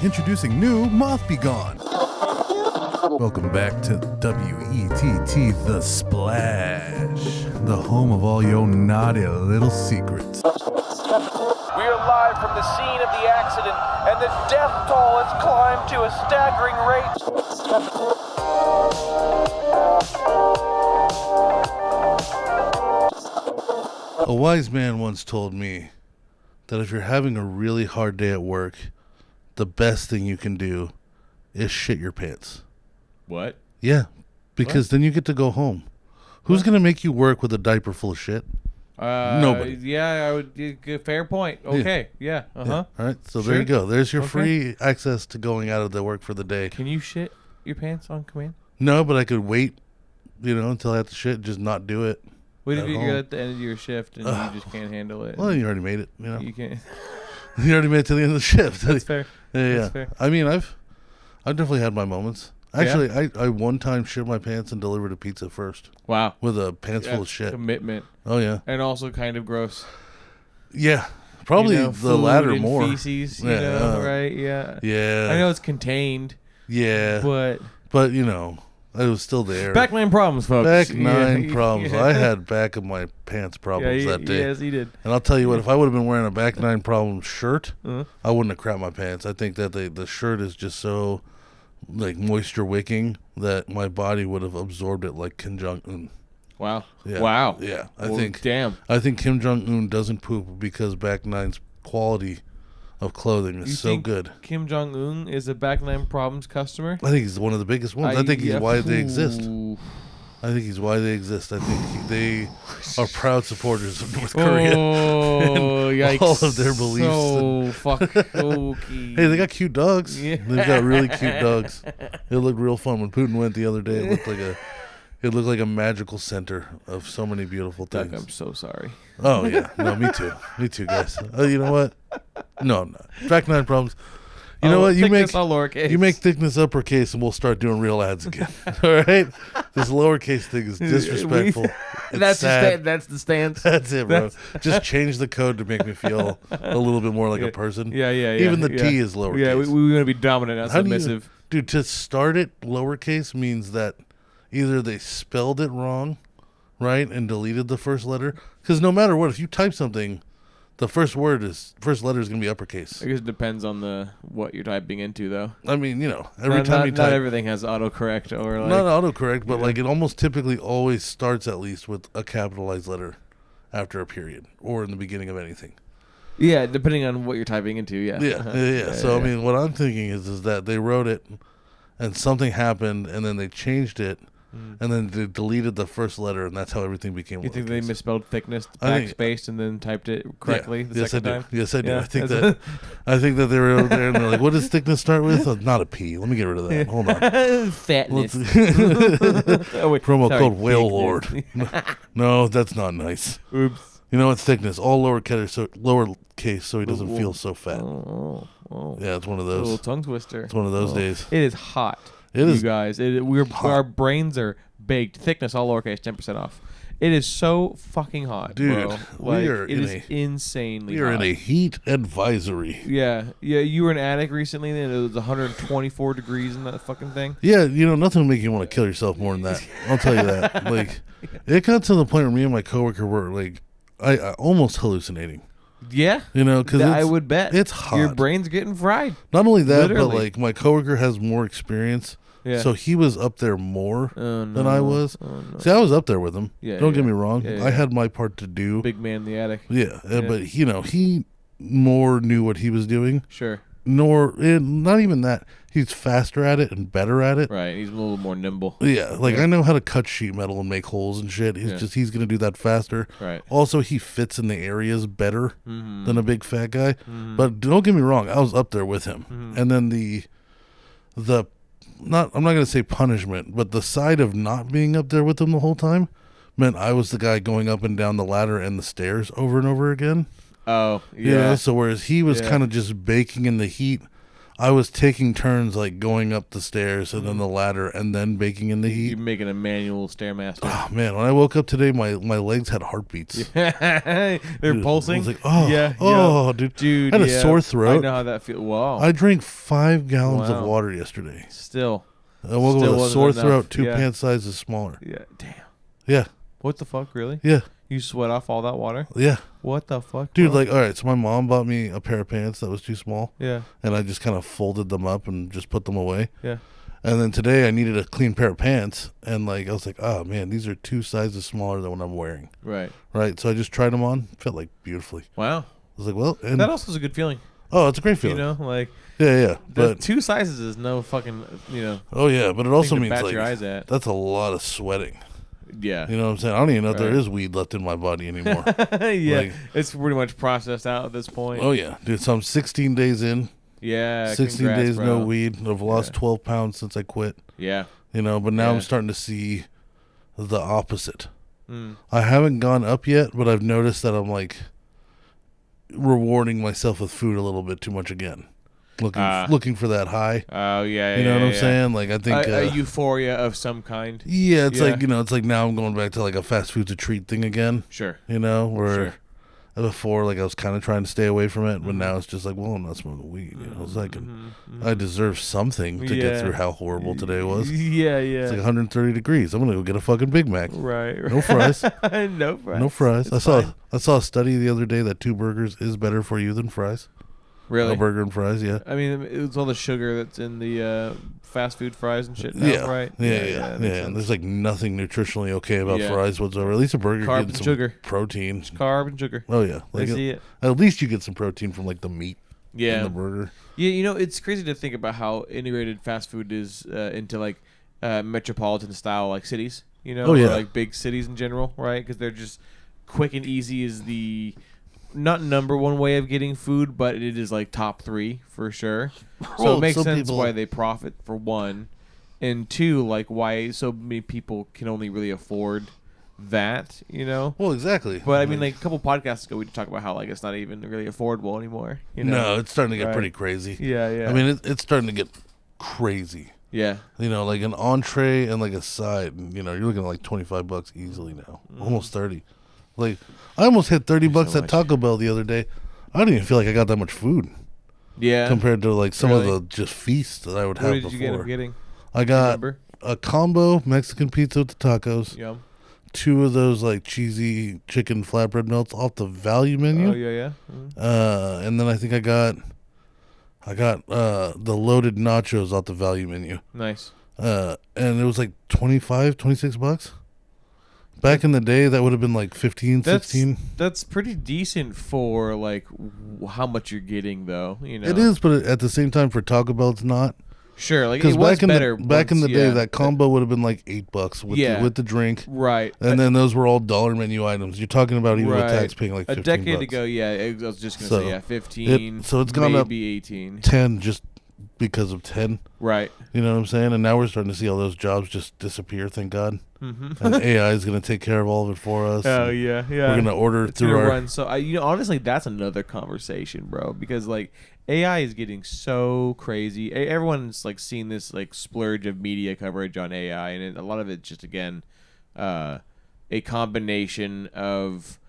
Introducing new Moth Be Gone. Welcome back to WETT The Splash, the home of all your naughty little secrets. We are live from the scene of the accident, and the death toll has climbed to a staggering rate. A wise man once told me that if you're having a really hard day at work, the best thing you can do is shit your pants. What? Yeah, because then you get to go home. Who's going to make you work with a diaper full of shit? Nobody. Yeah, I would. Fair point. Okay. Yeah. Yeah. All right. So there you go. There's your free access to going out of the work for the day. Can you shit your pants on command? No, but I could wait, until I have to shit, and just not do it. What if you're at the end of your shift and you just can't handle it? Well, you already made it. You can't. You already made it to the end of the shift. That's fair. Yeah. That's fair. I mean, I've definitely had my moments. Actually, I one time shit my pants and delivered a pizza first. Wow. With a pants full of shit. Commitment. Oh, yeah. And also kind of gross. Yeah. Probably the latter more. Feces, right? Yeah. Yeah. I know it's contained. Yeah. But I was still there. Back nine problems, folks. Back nine problems. I had back of my pants problems that day. Yes, he did. And I'll tell you what, if I would have been wearing a back nine problems shirt, I wouldn't have crapped my pants. I think that the shirt is just so moisture wicking that my body would have absorbed it like Kim Jong-un. Wow. Yeah. Wow. Yeah. I think Kim Jong-un doesn't poop because back nine's quality of clothing is so good. Kim Jong-un is a back nine problems customer? I think he's one of the biggest ones. I think he's why they exist. I think he's why they exist. I think they are proud supporters of North Korea. Oh, yikes. All of their beliefs. Okay. Hey, they got cute dogs. Yeah. They've got really cute dogs. It looked real fun. When Putin went the other day, it looked like a magical center of so many beautiful things. Doug, I'm so sorry. Oh, yeah. No, me too. Me too, guys. You know what? No. Back nine problems. You know what? You make thickness uppercase, and we'll start doing real ads again. All right? This lowercase thing is disrespectful. That's the stance. That's it, bro. Just change the code to make me feel a little bit more like a person. Yeah. Even the T is lowercase. Yeah, we want to be dominant, not submissive. Dude, to start it lowercase means that either they spelled it wrong, right, and deleted the first letter. Because no matter what, if you type something, the first letter is going to be uppercase. I guess it depends on what you're typing into, though. I mean, every time you type, not everything has autocorrect or not autocorrect, but it almost typically always starts at least with a capitalized letter after a period or in the beginning of anything. Yeah, depending on what you're typing into. Yeah. Yeah. So I mean, what I'm thinking is that they wrote it, and something happened, and then they changed it. And then they deleted the first letter, and that's how everything became. You think they misspelled thickness, backspaced, and then typed it correctly the second time? Yes, I do. Yeah, I think that they were over there, and they're like, "What does thickness start with? Oh, not a P. Let me get rid of that. Hold on. Fatness. Promo code Whale Lord. No, that's not nice. Oops. You know what? Thickness, all lowercase, so he doesn't feel so fat. Oh. Yeah, it's one of those. A little tongue twister. It's one of those days. It is hot. It is, you guys. Our brains are baked. Thickness, all lowercase, 10% off. It is so fucking hot, dude. Bro. It is insanely hot. We are in a heat advisory. Yeah. You were in an attic recently, and it was 124 degrees in that fucking thing. Yeah, nothing will make you want to kill yourself more than that. I'll tell you that. It got to the point where me and my coworker were I almost hallucinating. Yeah, because I would bet it's hot. Your brain's getting fried. Not only that, Literally. but my coworker has more experience. Yeah. So he was up there more than I was. Oh, no. See, I was up there with him. Yeah, Don't get me wrong. Yeah. I had my part to do. Big man in the attic. Yeah. But he more knew what he was doing. Sure. Not even that. He's faster at it and better at it. Right. He's a little more nimble. Yeah. I know how to cut sheet metal and make holes and shit. He's going to do that faster. Right. Also, he fits in the areas better than a big fat guy. But don't get me wrong. I was up there with him. And then I'm not going to say punishment, but the side of not being up there with him the whole time meant I was the guy going up and down the ladder and the stairs over and over again. Oh, yeah. So whereas he was kind of just baking in the heat, I was taking turns like going up the stairs and then the ladder and then baking in the heat. You're making a manual stairmaster. Oh man, when I woke up today, my legs had heartbeats. They're dude, pulsing. I was like, oh, dude. I had a sore throat. I know how that feels. Wow. I drank 5 gallons of water yesterday. Still. I woke up with a sore throat, 2 pant sizes smaller. Yeah, damn. Yeah. What the fuck, really? Yeah. You sweat off all that water? Yeah. What the fuck, dude? bro? Like, all right. So my mom bought me a pair of pants that was too small. Yeah. And I just kind of folded them up and just put them away. Yeah. And then today I needed a clean pair of pants, and like I was like, oh man, these are 2 sizes smaller than what I'm wearing. Right. Right. So I just tried them on. Felt like beautifully. Wow. I was like, well, and that also is a good feeling. Oh, it's a great feeling. You know, like. Yeah. But 2 sizes is no fucking, you know. Oh yeah, but it also means bat like your eyes at. That's a lot of sweating. Yeah. You know what I'm saying? I don't even know if there is weed left in my body anymore. Yeah. Like, it's pretty much processed out at this point. Oh, yeah. Dude, so I'm 16 days in. Yeah. 16 days, bro. No weed. I've lost 12 pounds since I quit. Yeah. You know, but now I'm starting to see the opposite. I haven't gone up yet, but I've noticed that I'm like rewarding myself with food a little bit too much again. Looking for that high. Oh yeah, you know what I'm saying? Like I think a euphoria of some kind. Yeah, it's like it's like now I'm going back to like a fast food's a treat thing again. Sure. You know, where before like I was kind of trying to stay away from it, but now it's just like, well, I'm not smoking weed. You know, it's like I deserve something to get through how horrible today was. Yeah. It's like 130 degrees. I'm gonna go get a fucking Big Mac. Right. No fries. No fries. No fries. I saw a study the other day that 2 burgers is better for you than fries. Really? A burger and fries, yeah. I mean, it's all the sugar that's in the fast food fries and shit now, right? Yeah. And there's like nothing nutritionally okay about fries whatsoever. At least a burger gets some sugar. Protein. It's carb and sugar. Oh, yeah. Like see it. At least you get some protein from like the meat in the burger. Yeah, you know, it's crazy to think about how integrated fast food is into like metropolitan style like cities, you know? Or like big cities in general, right? Because they're just quick and easy is the... not number one way of getting food, but it is like top 3 for sure. So it makes sense why they profit, for one, and 2, like why so many people can only really afford that, you know? Well, exactly. But I mean, like a couple podcasts ago, we talked about how like it's not even really affordable anymore. You know? No, it's starting to get pretty crazy. Yeah. I mean, it's starting to get crazy. Yeah. You know, like an entree and like a side, you know, you're looking at like $25 easily now, almost 30. Like, I almost hit $30 at Taco Bell the other day. I don't even feel like I got that much food. Yeah. Compared to like some of the just feasts that I would have before. What did you end up getting? I got a combo Mexican pizza with the tacos. Yum. 2 of those like cheesy chicken flatbread melts off the value menu. Oh yeah. Mm-hmm. And then I think I got the loaded nachos off the value menu. Nice. And it was like $26. Back in the day, that would have been like 15, 16. That's pretty decent for like how much you're getting, though. You know, it is, but at the same time, for Taco Bell, it's not. Sure, like it was better. Back in the day, that combo would have been like $8 with the drink, right? And then those were all dollar menu items. You're talking about even with tax paying like $15. A decade ago, I was just gonna say 15. So it's gone up maybe 18, 10 just because of 10. Right. You know what I'm saying? And now we're starting to see all those jobs just disappear. Thank God. Mm-hmm. And AI is going to take care of all of it for us. Oh yeah. We're going to order through our run. So honestly, that's another conversation, bro. Because like AI is getting so crazy. Everyone's like seeing this like splurge of media coverage on AI, and a lot of it's just again a combination of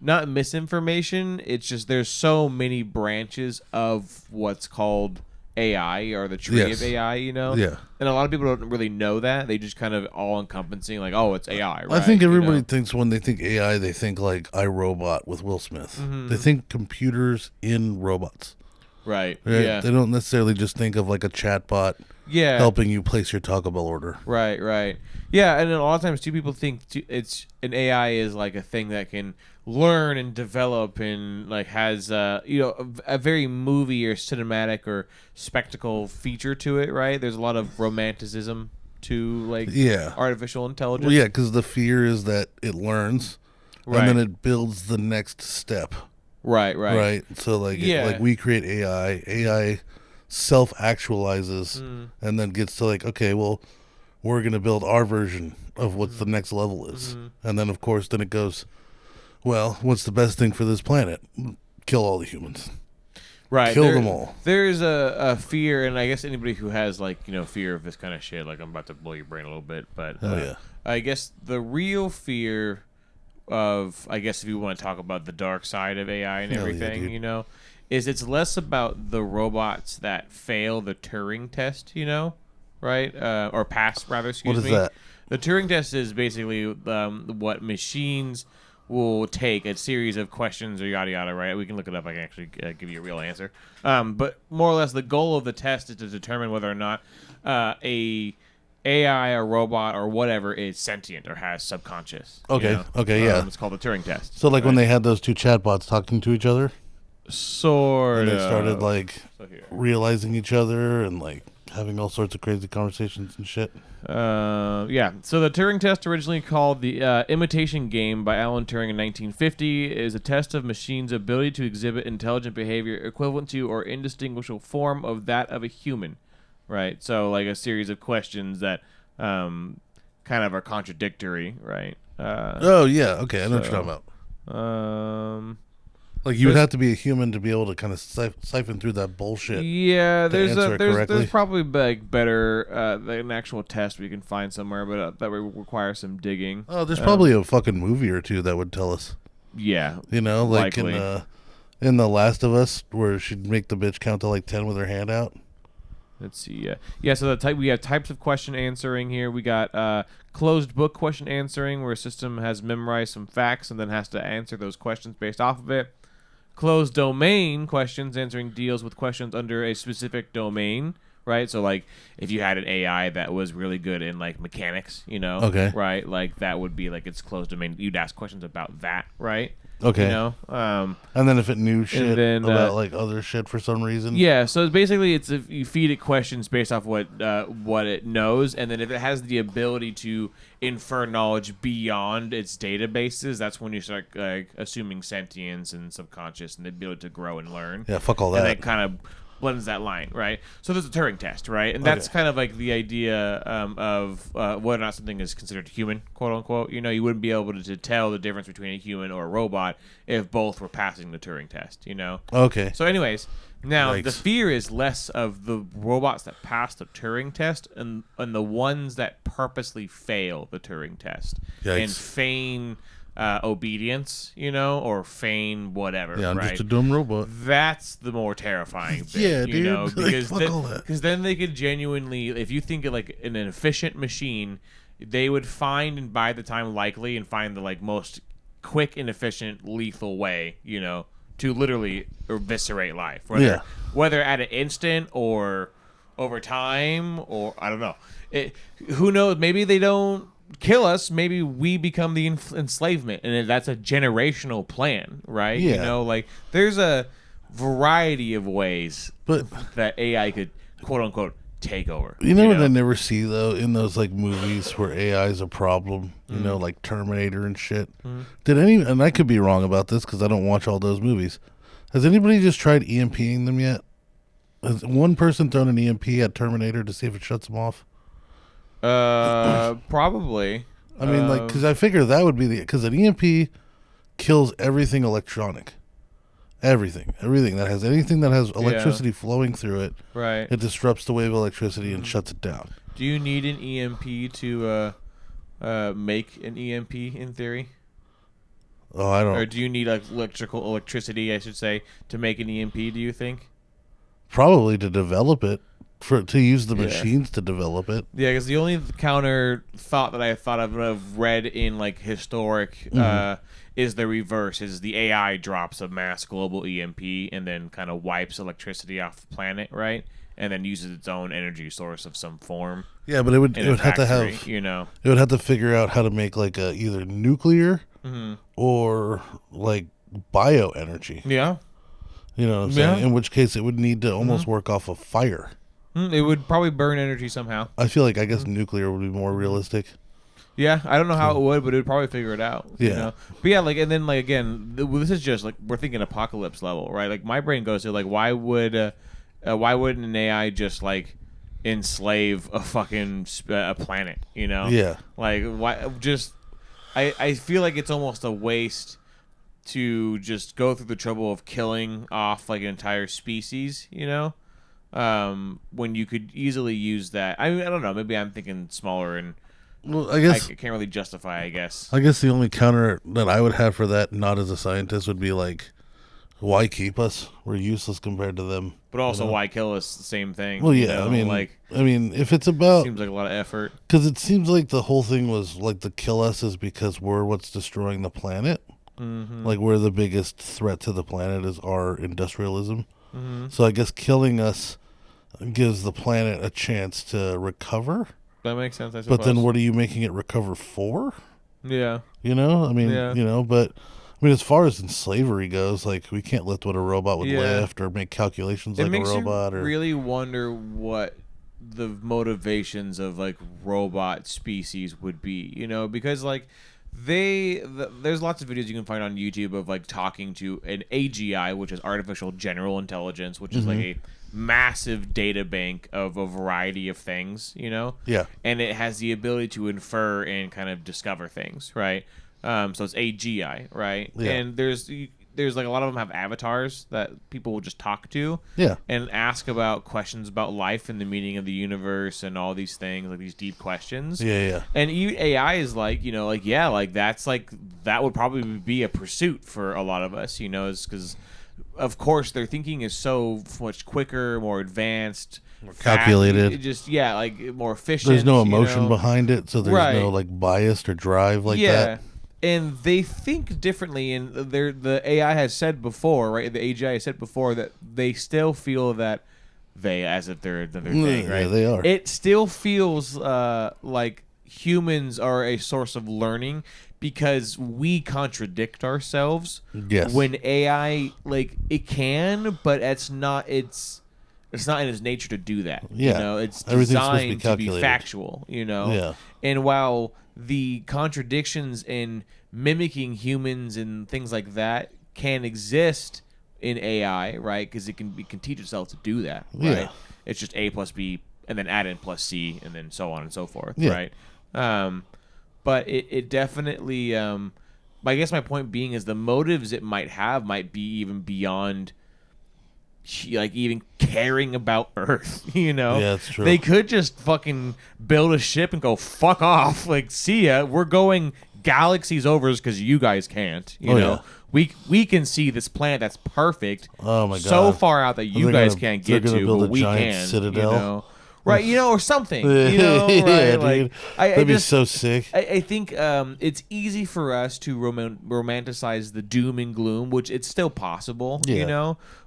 not misinformation. It's just there's so many branches of what's called AI or the tree of AI, you know? Yeah. And a lot of people don't really know that. They just kind of all encompassing, like, oh, it's AI, right? I think everybody thinks when they think AI, they think like iRobot with Will Smith. Mm-hmm. They think computers in robots. Right. Yeah. They don't necessarily just think of like a chatbot helping you place your Taco Bell order. Right. Yeah, and then a lot of times, too, people think it's an AI is like a thing that can learn and develop and like has a very movie or cinematic or spectacle feature to it, right? There's a lot of romanticism to like artificial intelligence. Well, yeah, because the fear is that it learns and then it builds the next step. Right. So like we create AI self-actualizes and then gets to like, okay, well, we're going to build our version of what the next level is. And then, of course, then it goes, well, what's the best thing for this planet? Kill all the humans. Right. Kill them all. There's a fear, and I guess anybody who has fear of this kind of shit, I'm about to blow your brain a little bit, but I guess the real fear of, I guess if you want to talk about the dark side of AI and everything, is it's less about the robots that fail the Turing test, right? Or pass, rather, excuse me. What is that? The Turing test is basically what machines will take a series of questions or yada yada, right? We can look it up. I can actually give you a real answer. But more or less, the goal of the test is to determine whether or not a AI or robot or whatever is sentient or has subconscious. Okay. Okay. Yeah. It's called the Turing test. So, when they had those two chatbots talking to each other, sort of, and they started realizing each other and having all sorts of crazy conversations and shit. Yeah. So the Turing test, originally called the imitation game by Alan Turing in 1950, is a test of machines' ability to exhibit intelligent behavior equivalent to or indistinguishable form of that of a human. Right. So a series of questions that kind of are contradictory. Right. Oh yeah. Okay. I know what you're talking about. You would have to be a human to be able to kind of siphon through that bullshit. Yeah, there's probably better an actual test we can find somewhere, but that would require some digging. Oh, there's probably a fucking movie or two that would tell us. Yeah, likely. In The Last of Us, where she'd make the bitch count to 10 with her hand out. Let's see. Yeah. So we have types of question answering here. We got closed book question answering, where a system has memorized some facts and then has to answer those questions based off of it. Closed domain questions answering deals with questions under a specific domain, right? So if you had an AI that was really good in mechanics, okay, right? That would be it's closed domain. You'd ask questions about that, right? Okay. And then if it knew shit about other shit for some reason. Yeah, so basically it's if you feed it questions based off what it knows, and then if it has the ability to infer knowledge beyond its databases, that's when you start assuming sentience and subconscious and the ability to grow and learn. Yeah, fuck all that. And that kind of blends that line, right? So there's a Turing test, right? And that's kind of the idea of whether or not something is considered human, quote unquote. You wouldn't be able to tell the difference between a human or a robot if both were passing the Turing test, Okay. So anyways, now Yikes. the fear is less of the robots that pass the Turing test and the ones that purposely fail the Turing test. Yikes. And feign obedience, or feign whatever. Yeah, I'm right? just a dumb robot. That's the more terrifying bit, yeah, dude. Because then they could genuinely, if you think of an efficient machine, they would find and by the time likely and find the most quick and efficient lethal way, to literally eviscerate life. Whether at an instant or over time or I don't know. Who knows? Maybe they don't kill us, maybe we become the enslavement, and that's a generational plan, right? Yeah. There's a variety of ways that AI could quote unquote take over. You know what I never see though in those movies where AI is a problem, like Terminator and shit. Mm-hmm. And I could be wrong about this because I don't watch all those movies. Has anybody just tried EMPing them yet? Has one person thrown an EMP at Terminator to see if it shuts them off? Probably. I mean, because I figure that would be because an EMP kills everything electronic, everything that has anything that has electricity flowing through it. Right. It disrupts the wave of electricity and shuts it down. Do you need an EMP to make an EMP in theory? Oh, I don't. Or do you need electricity, I should say, to make an EMP? Do you think? Probably to develop it. To use the machines to develop it. Yeah, because the only counter thought that I thought of read in historic is the reverse. Is the AI drops a mass global EMP and then kind of wipes electricity off the planet, right? And then uses its own energy source of some form. Yeah, but it would have to have it would have to figure out how to make a either nuclear or bioenergy. Yeah. You know what I'm saying? In which case it would need to almost work off of fire. It would probably burn energy somehow. I feel I guess nuclear would be more realistic. Yeah, I don't know how it would, but it would probably figure it out. Yeah. But yeah, and then again, this is just we're thinking apocalypse level, right? My brain goes to why wouldn't an AI just enslave a fucking a planet? Yeah. Why just? I feel like it's almost a waste to just go through the trouble of killing off like an entire species, when you could easily use that. I mean, I don't know. Maybe I'm thinking smaller and well, I guess I can't really justify. I guess the only counter that I would have for that, not as a scientist, would be like, why keep us? We're useless compared to them. But also, why kill us? The same thing. Well, yeah. I mean, if it's about, seems like a lot of effort. Because it seems like the whole thing was like the kill us is because we're what's destroying the planet. Mm-hmm. Like we're the biggest threat to the planet is our industrialism. Mm-hmm. So I guess killing us gives the planet a chance to recover. That makes sense, I suppose. But then what are you making it recover for? Yeah. I mean, but I mean, as far as in slavery goes, like we can't lift what a robot would lift or make calculations like a robot. You really wonder what the motivations of like robot species would be, because like there's lots of videos you can find on YouTube of like talking to an AGI, which is artificial general intelligence, which is like a massive data bank of a variety of things, Yeah. And it has the ability to infer and kind of discover things, right? So it's AGI, right? Yeah. And there's like a lot of them have avatars that people will just talk to, and ask about questions about life and the meaning of the universe and all these things, like these deep questions. Yeah. And AI is like, that's like that would probably be a pursuit for a lot of us, is because, of course, their thinking is so much quicker, more advanced. More calculated. Like more efficient. There's no emotion behind it, so there's no like bias or drive like that. And they think differently, and the AI has said before, right? The AGI has said before that they still feel that as if they're another thing, right? Yeah, they are. It still feels like humans are a source of learning because we contradict ourselves. Yes. When AI, like, it can, but it's not in its nature to do that. Yeah. It's designed to be factual, Yeah. And while the contradictions in mimicking humans and things like that can exist in AI, right? Because it can teach itself to do that, right? Yeah. It's just A plus B and then add in plus C and then so on and so forth, Yeah. right? But it definitely, I guess my point being is the motives it might have might be even beyond like even caring about Earth, Yeah, that's true. They could just fucking build a ship and go fuck off. Like, see ya. We're going galaxies over because you guys can't. You know, we can see this planet that's perfect. Oh my god, so far out that you guys can't get to, but we can. Citadel. Right, or something. Right? Yeah, like, dude. That'd be so sick. I think it's easy for us to romanticize the doom and gloom, which it's still possible.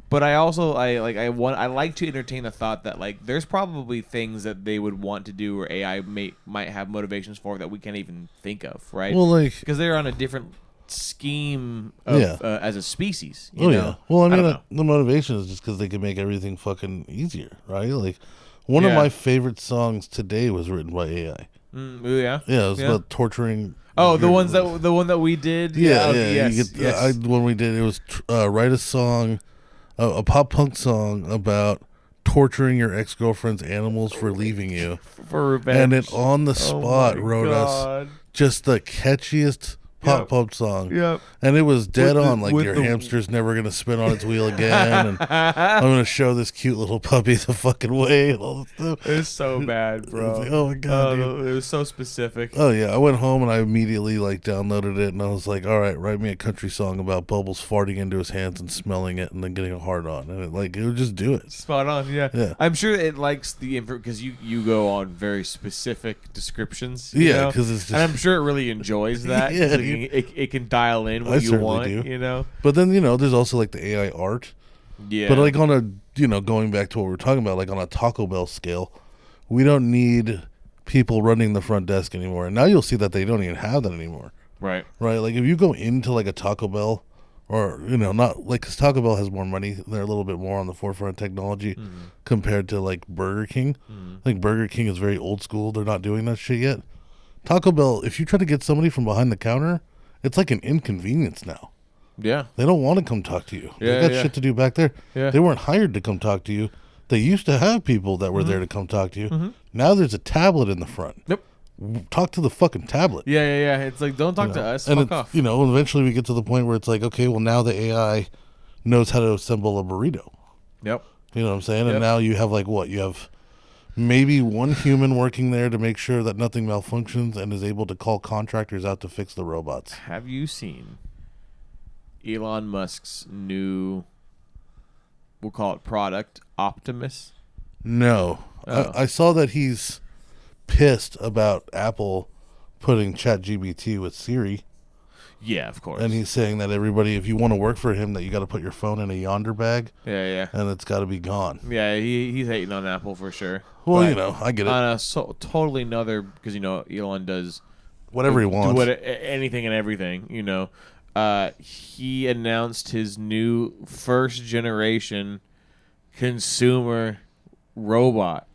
But I also I like to entertain the thought that like there's probably things that they would want to do or AI might have motivations for that we can't even think of, right? Well, like because they're on a different scheme of, as a species. Yeah. Well, I mean, the motivation is just because they can make everything fucking easier, right? Like one of my favorite songs today was written by AI. Yeah. Yeah, it was about torturing. Oh, the one that we did. Yeah. Yes. When we did it was write a song. A pop punk song about torturing your ex-girlfriend's animals for leaving you. For revenge. And it on the spot wrote us just the catchiest pop song. Yep. And it was dead on. Like, your hamster's never going to spin on its wheel again. And I'm going to show this cute little puppy the fucking way. And all this stuff. It was so bad, bro. Like, oh, my God. Dude. It was so specific. Oh, yeah. I went home and I immediately, like, downloaded it. And I was like, all right, write me a country song about Bubbles farting into his hands and smelling it and then getting a hard on. And it would just do it. Spot on, yeah. I'm sure it likes the info because you go on very specific descriptions. Yeah, because it's just. And I'm sure it really enjoys that. Yeah. It can dial in what you want, do. But then, there's also like the AI art. Yeah. But like on a, going back to what we were talking about, like on a Taco Bell scale, we don't need people running the front desk anymore. And now you'll see that they don't even have that anymore. Right. Right. Like if you go into like a Taco Bell or, not like, because Taco Bell has more money. They're a little bit more on the forefront of technology compared to like Burger King. I think Burger King is very old school. They're not doing that shit yet. Taco Bell, if you try to get somebody from behind the counter, it's like an inconvenience now. Yeah. They don't want to come talk to you. Yeah, they got shit to do back there. Yeah. They weren't hired to come talk to you. They used to have people that were there to come talk to you. Now there's a tablet in the front. Yep. talk to the fucking tablet. Yeah. It's like, don't talk to us. And fuck off. Eventually we get to the point where it's like, okay, well, now the AI knows how to assemble a burrito. Yep. You know what I'm saying? Yep. And now you have you have maybe one human working there to make sure that nothing malfunctions and is able to call contractors out to fix the robots. Have you seen Elon Musk's new, we'll call it product, Optimus? No. Oh. I saw that he's pissed about Apple putting ChatGPT with Siri. Yeah, of course. And he's saying that everybody, if you want to work for him, that you got to put your phone in a Yonder bag. Yeah. And it's got to be gone. Yeah, he's hating on Apple for sure. Well, I get it. On a totally another, because, Elon does whatever he wants. Anything and everything, He announced his new first generation consumer robot.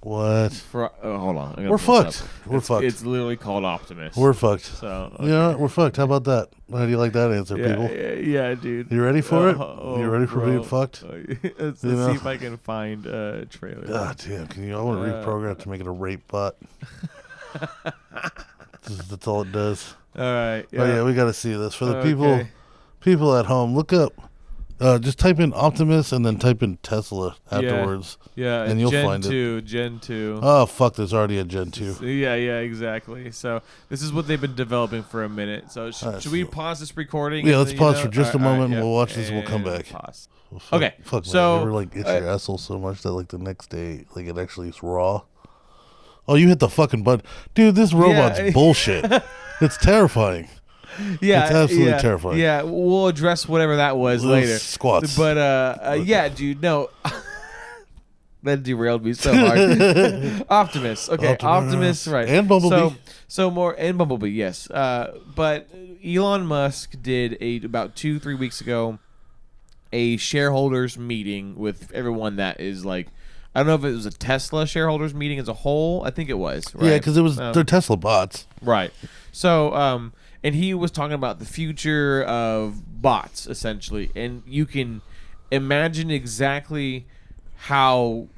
What? Hold on. We're fucked. We're fucked. It's literally called Optimus. We're fucked. So we're fucked. How about that? How do you like that answer, people? Yeah, dude. You ready for it? You ready for being fucked? Let's see if I can find a trailer. God damn! I want to reprogram to make it a rape bot. That's all it does. All right. Yeah. Oh yeah, we got to see this for the people at home. Look up. Just type in Optimus and then type in Tesla afterwards. Yeah, and you'll find it. Gen 2. Oh, fuck, there's already a Gen 2. Yeah, exactly. So this is what they've been developing for a minute. So should we pause this recording? Yeah, let's pause for just a moment and we'll watch this and we'll come back. Pause. Well, okay, fuck, so... Man, you ever, itch your asshole so much that, the next day, it actually is raw? Oh, you hit the fucking button. Dude, this robot's bullshit. It's terrifying. Yeah, it's absolutely terrifying. Yeah, we'll address whatever that was later. Squats. But yeah, dude, no. That derailed me so hard. Optimus. Okay, Optimus, right. And Bumblebee. And Bumblebee, yes. But Elon Musk did about 2-3 weeks ago a shareholders meeting with everyone that is I don't know if it was a Tesla shareholders meeting as a whole. I think it was, right? Yeah, because it was they're Tesla bots. Right. So, and he was talking about the future of bots, essentially. And you can imagine exactly how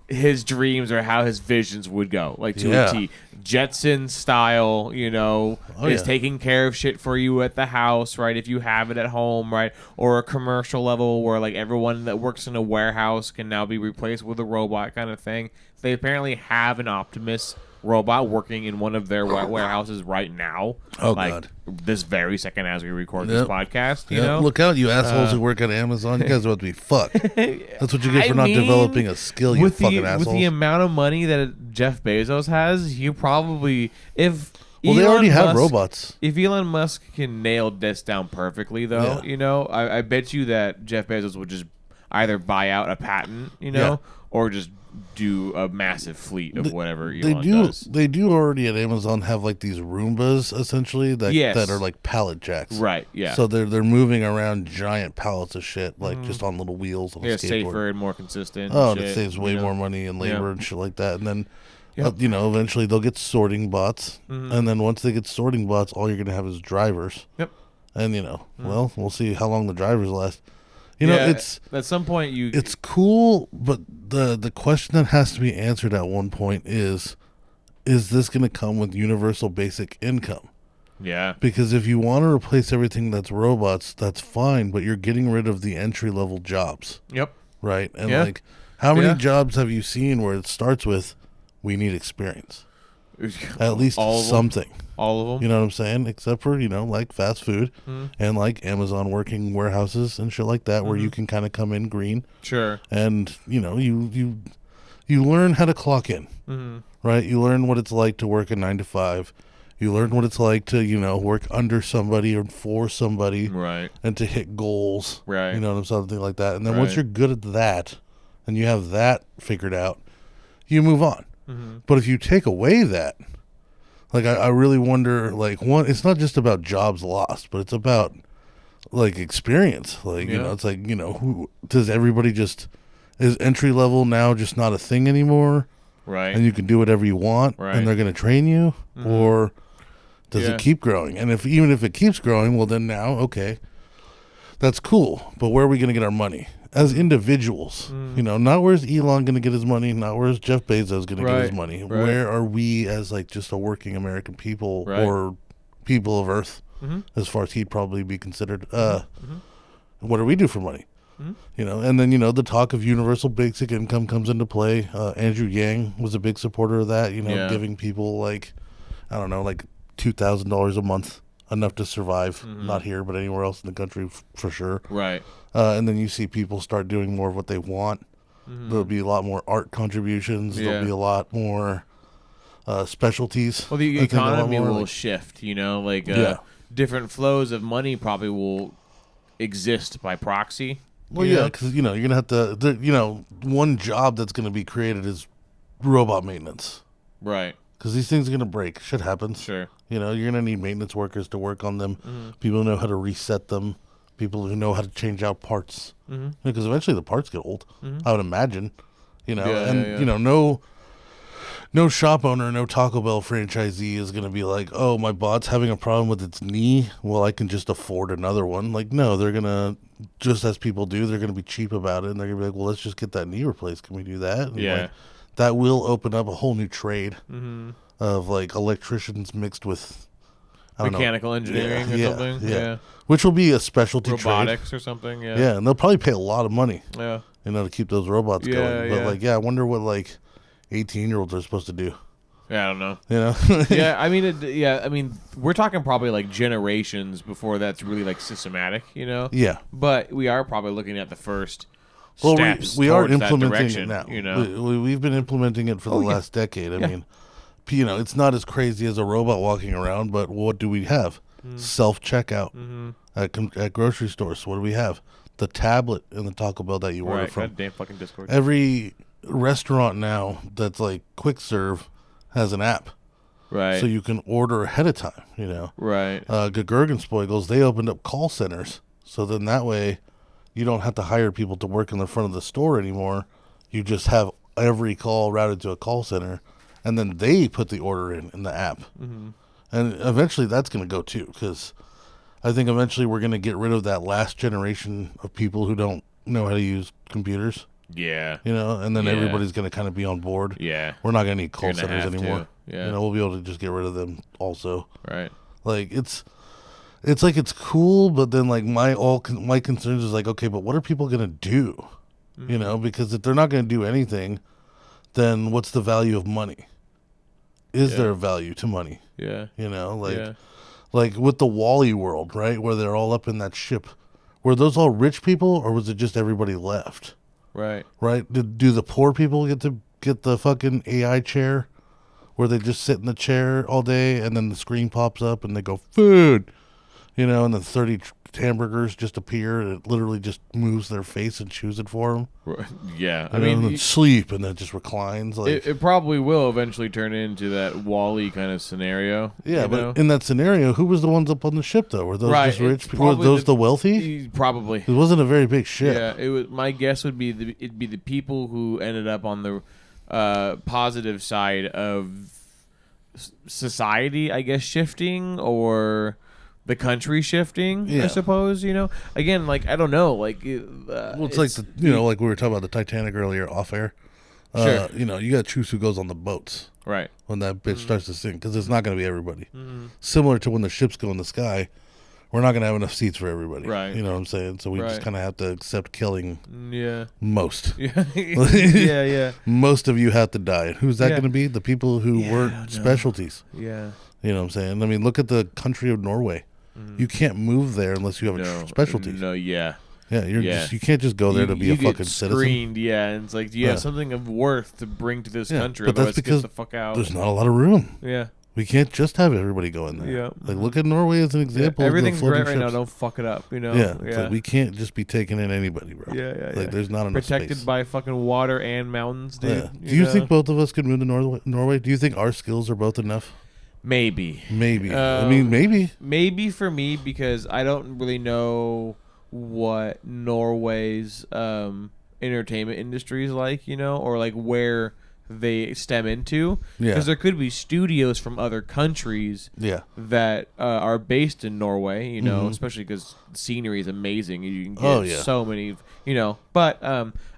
his dreams or how his visions would go. To a T. Jetson style, is taking care of shit for you at the house, right? If you have it at home, right? Or a commercial level where everyone that works in a warehouse can now be replaced with a robot kind of thing. They apparently have an Optimus robot working in one of their warehouses right now. Oh, God. This very second as we record this podcast, you know? Look out, you assholes who work at Amazon. You guys are about to be fucked. That's what you get for not developing a skill, you fucking assholes. With the amount of money that Jeff Bezos has, you probably... they already have robots. If Elon Musk can nail this down perfectly, though, I bet you that Jeff Bezos would just either buy out a patent, or just do a massive fleet of whatever Elon does. They do already at Amazon have these Roombas essentially that are pallet jacks. Right, yeah. So they're moving around giant pallets of shit just on little wheels on a skateboard. Safer and more consistent. Oh, and it saves way more money and labor and shit like that. And then eventually they'll get sorting bots. Mm-hmm. And then once they get sorting bots, all you're going to have is drivers. Yep. And well, we'll see how long the drivers last. It's at some point it's cool, but the question that has to be answered at one point is this going to come with universal basic income? Yeah. Because if you want to replace everything that's robots, that's fine, but you're getting rid of the entry level jobs. Yep. Right? And how many jobs have you seen where it starts with we need experience? At least something. All of them. You know what I'm saying? Except for, fast food and Amazon working warehouses and shit like that where you can kind of come in green. Sure. And, you learn how to clock in. Mm-hmm. Right? You learn what it's like to work a 9 to 5. You learn what it's like to, work under somebody or for somebody. Right. And to hit goals. Right. Something like that. And then once you're good at that and you have that figured out, you move on. Mm-hmm. But if you take away that, I really wonder, it's not just about jobs lost, but it's about, experience. It's who does everybody is entry level now just not a thing anymore? Right. And you can do whatever you want, right. and they're going to train you? Mm-hmm. Or does it keep growing? And even if it keeps growing, well, then now, okay, that's cool, but where are we going to get our money? as individuals. Not where's Elon going to get his money, not where's Jeff Bezos going to get his money. Right. Where are we as like just a working American people or people of Earth, as far as he'd probably be considered. What do we do for money? And then, the talk of universal basic income comes into play. Andrew Yang was a big supporter of that, giving people like, I don't know, like $2,000 a month, enough to survive, not here, but anywhere else in the country for sure. Right. And then you see people start doing more of what they want. There'll be a lot more art contributions. There'll be a lot more specialties. Well, the economy will shift, different flows of money probably will exist by proxy. Well, yeah, because, you're going to have to, one job that's going to be created is robot maintenance. Right. Because these things are going to break. Shit happens. Sure. You're going to need maintenance workers to work on them. People who know how to reset them. People who know how to change out parts. Because eventually the parts get old, I would imagine. No shop owner, no Taco Bell franchisee is going to be like, oh, my bot's having a problem with its knee. Well, I can just afford another one. Like, no, they're going to, just as people do, they're going to be cheap about it. And they're going to be like, well, let's just get that knee replaced. Can we do that? And like, that will open up a whole new trade of like electricians mixed with mechanical engineering or something. Yeah. Which will be a specialty robotics trade. Or something. Yeah, and they'll probably pay a lot of money. Yeah. To keep those robots going. But I wonder what like 18-year-olds are supposed to do. Yeah, I don't know. I mean, we're talking probably like generations before that's really like systematic, Yeah. But we are probably looking at the first steps. We are implementing it now. We've been implementing it for the last decade. I mean, it's not as crazy as a robot walking around, but what do we have? Self-checkout at grocery stores. What do we have? The tablet in the Taco Bell that you order from. Goddamn fucking Discord. Every restaurant now that's like quick serve has an app. Right. So you can order ahead of time, Right. Gagurgenspiegels, they opened up call centers. So then that way you don't have to hire people to work in the front of the store anymore. You just have every call routed to a call center, and then they put the order in the app. And eventually that's going to go too, because I think eventually we're going to get rid of that last generation of people who don't know how to use computers. Yeah. And then everybody's going to kind of be on board. Yeah. We're not going to need call centers anymore. Yeah. We'll be able to just get rid of them also. Right. Like it's like it's cool, but then like my concerns is like, okay, but what are people going to do? Because if they're not going to do anything, then what's the value of money? Is there a value to money? Yeah. Like with the Wall-E world, right? Where they're all up in that ship. Were those all rich people, or was it just everybody left? Right. Right? Do the poor people get the fucking AI chair where they just sit in the chair all day and then the screen pops up and they go, food, and then 30 hamburgers just appear and it literally just moves their face and chews it for them? Right. Yeah. I mean, sleep and then it just reclines. Like it probably will eventually turn into that Wall-E kind of scenario. Yeah, but in that scenario, who was the ones up on the ship though? Were those just rich people? Were those the wealthy? Probably. It wasn't a very big ship. Yeah, it was. My guess would be it'd be the people who ended up on the positive side of society, I guess, shifting, or the country shifting, I suppose. Again, like, I don't know, like it's like like we were talking about the Titanic earlier off air. Sure. You got to choose who goes on the boats, right, when that bitch starts to sink, because it's not going to be everybody. Similar to when the ships go in the sky, we're not going to have enough seats for everybody, right? You know what I'm saying? So we just kind of have to accept killing most. Yeah. Most of you have to die. Who's that going to be? The people who weren't specialties. Yeah. You know what I'm saying? I mean, look at the country of Norway. You can't move there unless you have specialties. No, yeah. Yeah, you can't just go there to be a fucking citizen. And it's like, do you have something of worth to bring to this country? But that's because get the fuck out. There's not a lot of room. Yeah. We can't just have everybody go in there. Yeah. Like, look at Norway as an example. Everything's of great right now. Don't fuck it up, Yeah. Like, we can't just be taking in anybody, bro. Yeah. Like, there's not enough Protected space. by fucking water and mountains, dude. Yeah. Do you think both of us could move to Norway? Do you think our skills are both enough? Maybe. I mean, maybe. Maybe for me, because I don't really know what Norway's entertainment industry is like, or like where they stem into. Because there could be studios from other countries that are based in Norway, you know, especially because the scenery is amazing. You can get so many, you know. But,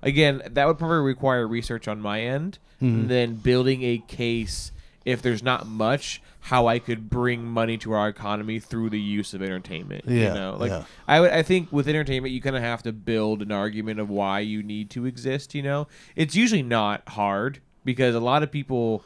again, that would probably require research on my end. And then building a case, if there's not much, how I could bring money to our economy through the use of entertainment. You know, like I think with entertainment, you kind of have to build an argument of why you need to exist. You know, it's usually not hard because a lot of people,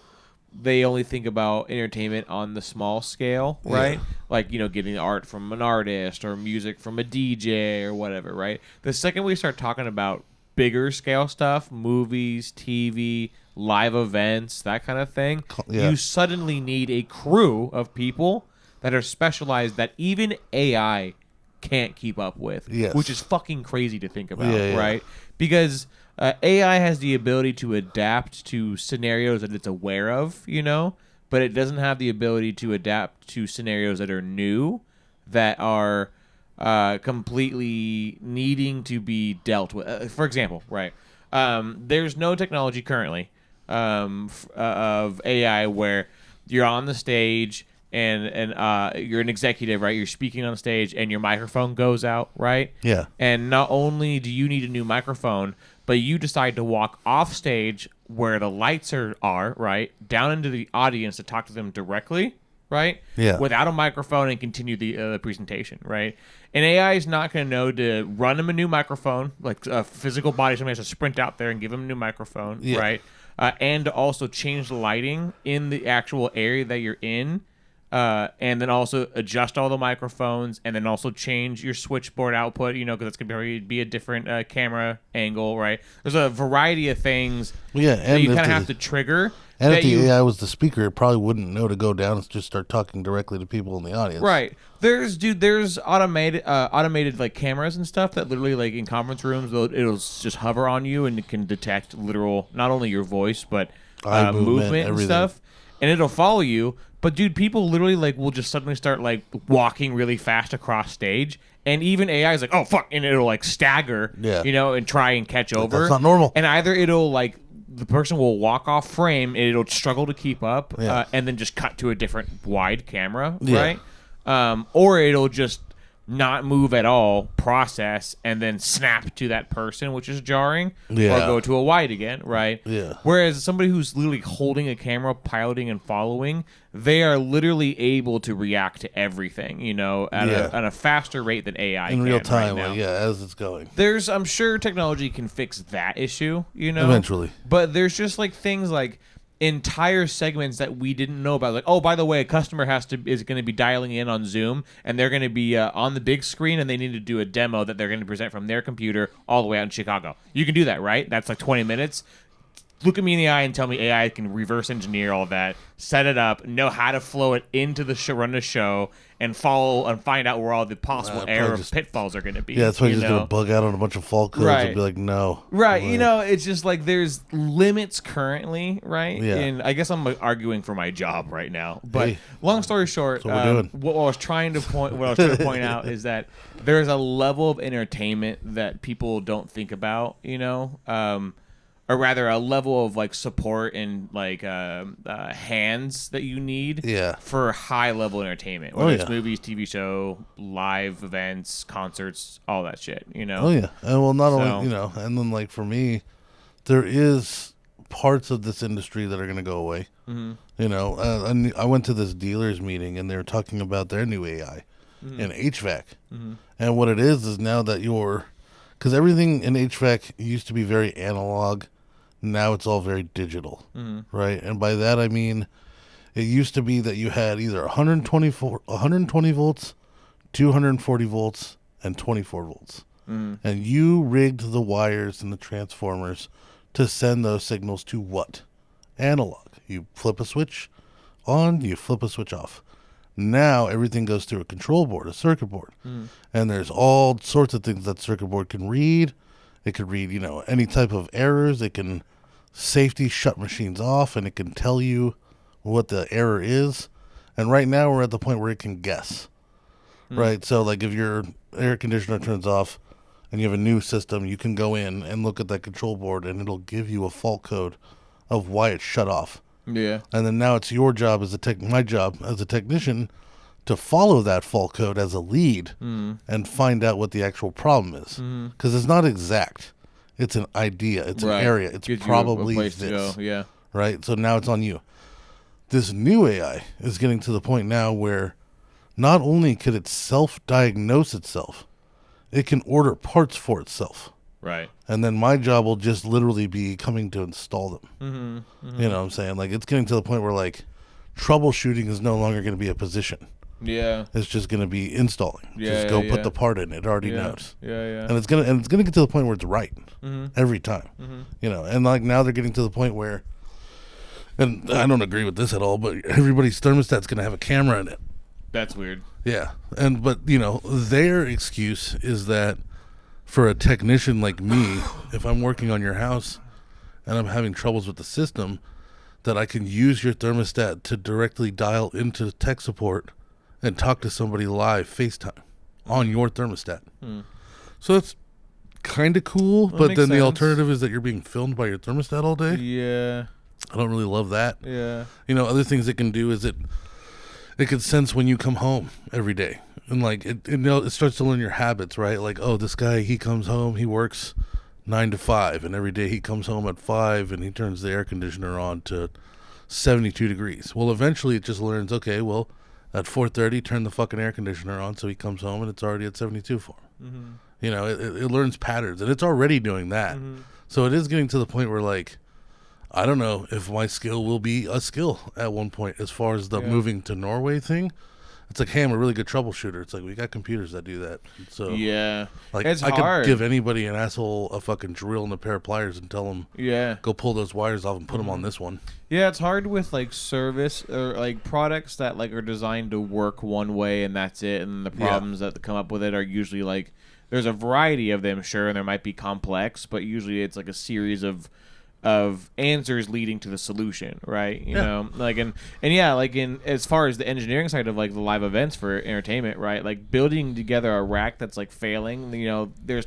they only think about entertainment on the small scale, right? Like, you know, getting art from an artist or music from a DJ or whatever, right? The second we start talking about bigger scale stuff, movies, TV, live events, that kind of thing, you suddenly need a crew of people that are specialized that even AI can't keep up with, which is fucking crazy to think about, right? Because AI has the ability to adapt to scenarios that it's aware of, you know, but it doesn't have the ability to adapt to scenarios that are new, that are completely needing to be dealt with. For example, right? There's no technology currently of AI where you're on the stage and you're an executive, right? You're speaking on stage and your microphone goes out, right? Yeah. And not only do you need a new microphone, but you decide to walk off stage where the lights are, right? Down into the audience to talk to them directly, right? Yeah. Without a microphone and continue the presentation, right? And AI is not going to know to run them a new microphone, like a physical body. Somebody has to sprint out there and give them a new microphone, right? And to also change the lighting in the actual area that you're in, and then also adjust all the microphones, and then also change your switchboard output, you know, because it's going to be a different camera angle, right? There's a variety of things that you kind of have to trigger. And if the AI was the speaker, it probably wouldn't know to go down and just start talking directly to people in the audience. Right. There's automated like cameras and stuff that literally, like, in conference rooms, it'll just hover on you and it can detect literal, not only your voice, but movement and stuff. And it'll follow you. But, dude, people literally, like, will just suddenly start, like, walking really fast across stage. And even AI is like, oh, fuck. And it'll, like, stagger, you know, and try and catch over. That's not normal. And either it'll, like, the person will walk off frame and it'll struggle to keep up, and then just cut to a different wide camera, right? Or it'll just not move at all, process, and then snap to that person, which is jarring, or go to a wide again, right? Yeah. Whereas somebody who's literally holding a camera, piloting and following, they are literally able to react to everything, you know, at a faster rate than AI in real time, right now. like, as it's going. I'm sure technology can fix that issue, you know, eventually. But there's just like things like entire segments that we didn't know about, like, oh, by the way, a customer is going to be dialing in on Zoom and they're going to be on the big screen and they need to do a demo that they're going to present from their computer all the way out in Chicago. You can do that, right? That's like 20 minutes. Look at me in the eye and tell me AI can reverse engineer all of that, set it up, know how to flow it into the show, run the show, and follow and find out where all the possible error pitfalls are going to be. Yeah, that's why you're just going to bug out on a bunch of fault codes and be like, no. Right. You know, it's just like there's limits currently, right? Yeah. And I guess I'm arguing for my job right now. But long story short, what I was trying to point out is that there's a level of entertainment that people don't think about, you know, or rather a level of like support and like hands that you need for high level entertainment, whether it's movies, TV show, live events, concerts, all that shit, you know? Oh yeah. And well, not only, you know, and then like for me, there is parts of this industry that are going to go away. You know, I went to this dealers meeting and they were talking about their new AI in HVAC. And what it is now that because everything in HVAC used to be very analog. Now it's all very digital, right? And by that I mean, it used to be that you had either 120 volts, 240 volts, and 24 volts. And you rigged the wires and the transformers to send those signals to what? Analog. You flip a switch on, you flip a switch off. Now everything goes through a control board, a circuit board. And there's all sorts of things that circuit board can read. It could read, you know, any type of errors. It can safety shut machines off, and it can tell you what the error is. And right now we're at the point where it can guess. Right? So like if your air conditioner turns off and you have a new system, you can go in and look at that control board and it'll give you a fault code of why it shut off. Yeah. And then now it's your job my job as a technician to follow that fault code as a lead and find out what the actual problem is. Because it's not exact. It's an idea. It's an area. It's gives probably this. To go. Yeah. Right? So now it's on you. This new AI is getting to the point now where not only could it self-diagnose itself, it can order parts for itself. Right. And then my job will just literally be coming to install them. You know what I'm saying? Like, it's getting to the point where, like, troubleshooting is no longer going to be a position. Yeah. It's just going to be installing. Just go put the part in. It already knows. Yeah. And it's going to get to the point where it's right every time. You know, and like now they're getting to the point where, and I don't agree with this at all, but everybody's thermostat's going to have a camera in it. That's weird. Yeah. But you know, their excuse is that for a technician like me, if I'm working on your house and I'm having troubles with the system, that I can use your thermostat to directly dial into tech support and talk to somebody live FaceTime on your thermostat. So that's kind of cool, but then the alternative is that you're being filmed by your thermostat all day. Yeah. I don't really love that. Yeah. You know, other things it can do is it can sense when you come home every day. And like it starts to learn your habits, right? Like, oh, this guy, he comes home, he works 9 to 5, and every day he comes home at 5 and he turns the air conditioner on to 72 degrees. Well, eventually it just learns, okay, well, at 4:30, turn the fucking air conditioner on, so he comes home and it's already at 72 for him. You know, it learns patterns, and it's already doing that. So it is getting to the point where, like, I don't know if my skill will be a skill at one point as far as the moving to Norway thing. It's like, hey, I'm a really good troubleshooter. It's like, we got computers that do that. So yeah, like, it's I hard. could give anybody an asshole a fucking drill and a pair of pliers and tell them, go pull those wires off and put them on this one. Yeah, it's hard with like service or like products that like are designed to work one way and that's it. And the problems that come up with it are usually like, there's a variety of them, sure, and there might be complex, but usually it's like a series of answers leading to the solution, right? You know, like and yeah, like in as far as the engineering side of like the live events for entertainment, right? Like building together a rack that's like failing, you know, there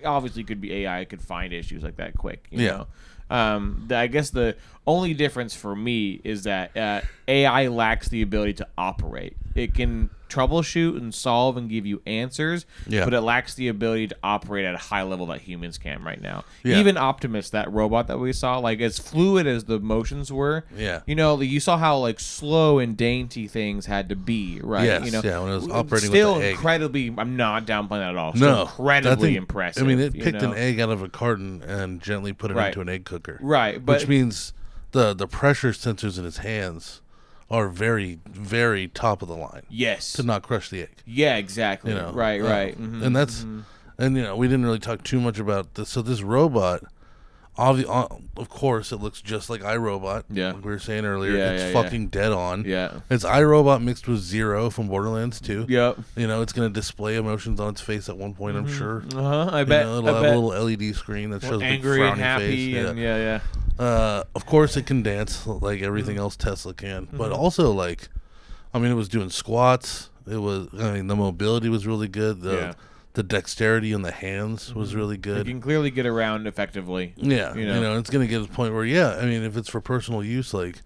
obviously could be AI could find issues like that quick, you know. I guess the only difference for me is that AI lacks the ability to operate. It can troubleshoot and solve and give you answers, but it lacks the ability to operate at a high level that humans can right now. Even Optimus, that robot that we saw, like as fluid as the motions were, you know, you saw how like slow and dainty things had to be, right? Yes, you know, when it was operating still with the egg. Incredibly, I'm not downplaying that at all. Still incredibly impressive. I mean, it picked an egg out of a carton and gently put it into an egg cooker, right? But which means the pressure sensors in his hands are very, very top of the line. Yes. To not crush the egg. Yeah, exactly. You know, right. And that's, and you know, we didn't really talk too much about this. So this robot, of course, it looks just like iRobot. Yeah. Like we were saying earlier. It's fucking dead on. Yeah. It's iRobot mixed with Zero from Borderlands 2. Yep. You know, it's going to display emotions on its face at one point, I'm sure. I bet. It'll have a little LED screen that shows angry big frowny and happy face. And of course, it can dance like everything else Tesla can, but also like, I mean, it was doing squats. It was, I mean, the mobility was really good. The dexterity in the hands was really good. You can clearly get around effectively. Yeah, you know, it's going to get to the point where, I mean, if it's for personal use, like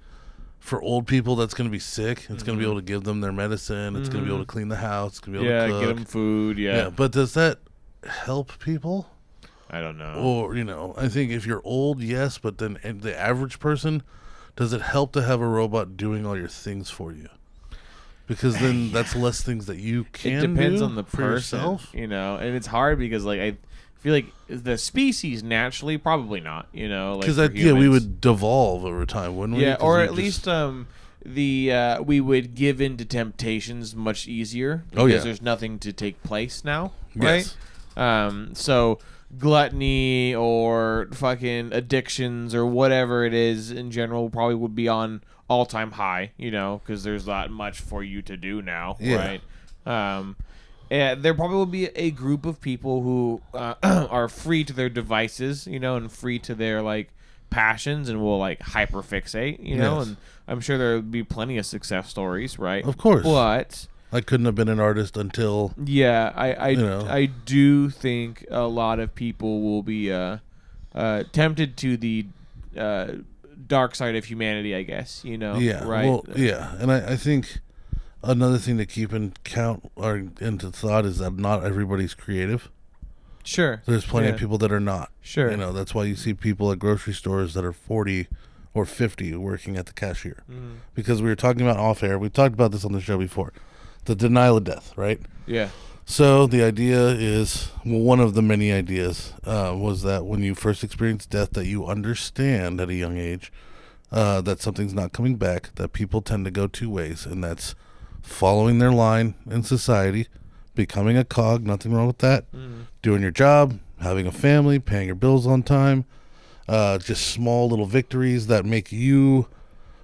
for old people that's going to be sick, it's going to be able to give them their medicine. It's going to be able to clean the house. It's going to be able to cook. Get them food. Yeah, but does that help people? I don't know. Or, you know, I think if you're old, yes, but then the average person, does it help to have a robot doing all your things for you? Because then that's less things that you can do. It depends on the for person, yourself. you know, and it's hard because, like, I feel like the species naturally, probably not, you know. Because, we would devolve over time, wouldn't we? Yeah, or at least we would give in to temptations much easier because there's nothing to take place now, right? Yes. So gluttony or fucking addictions or whatever it is in general probably would be on all-time high, you know, because there's not much for you to do now, right? And there probably will be a group of people who are free to their devices, you know, and free to their like passions and will like hyperfixate, you know, and I'm sure there would be plenty of success stories, right? Of course. But I couldn't have been an artist until I do think a lot of people will be tempted to the dark side of humanity, I guess. Yeah. Right. Well, yeah, and I think another thing to keep in count or into thought is that not everybody's creative. Sure. There's plenty of people that are not. Sure. That's why you see people at grocery stores that are 40 or 50 working at the cashier. Because we were talking about off air. We talked about this on the show before. The denial of death, right? Yeah. So the idea is, well, one of the many ideas was that when you first experience death, that you understand at a young age that something's not coming back, that people tend to go two ways, and that's following their line in society, becoming a cog, nothing wrong with that, doing your job, having a family, paying your bills on time, just small little victories that make you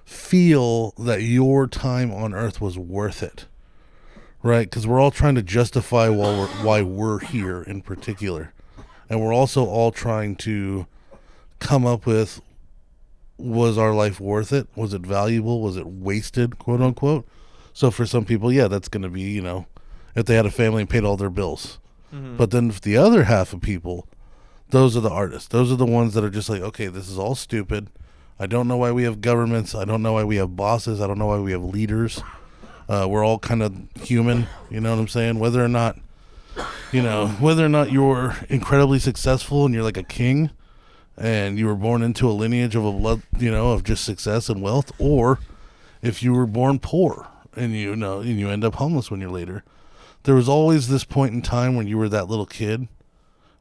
feel that your time on earth was worth it, right? Because we're all trying to justify why we're here in particular, and we're also all trying to come up with, was our life worth it? Was it valuable? Was it wasted, quote unquote? So for some people, yeah, that's going to be, if they had a family and paid all their bills. But then for the other half of people, those are the artists. Those are the ones that are just like, okay, this is all stupid. I don't know why we have governments. I don't know why we have bosses. I don't know why we have leaders. We're all kind of human. You know what I'm saying? Whether or not you're incredibly successful and you're like a king and you were born into a lineage of a blood, of just success and wealth, or if you were born poor and you end up homeless when you're later. There was always this point in time when you were that little kid,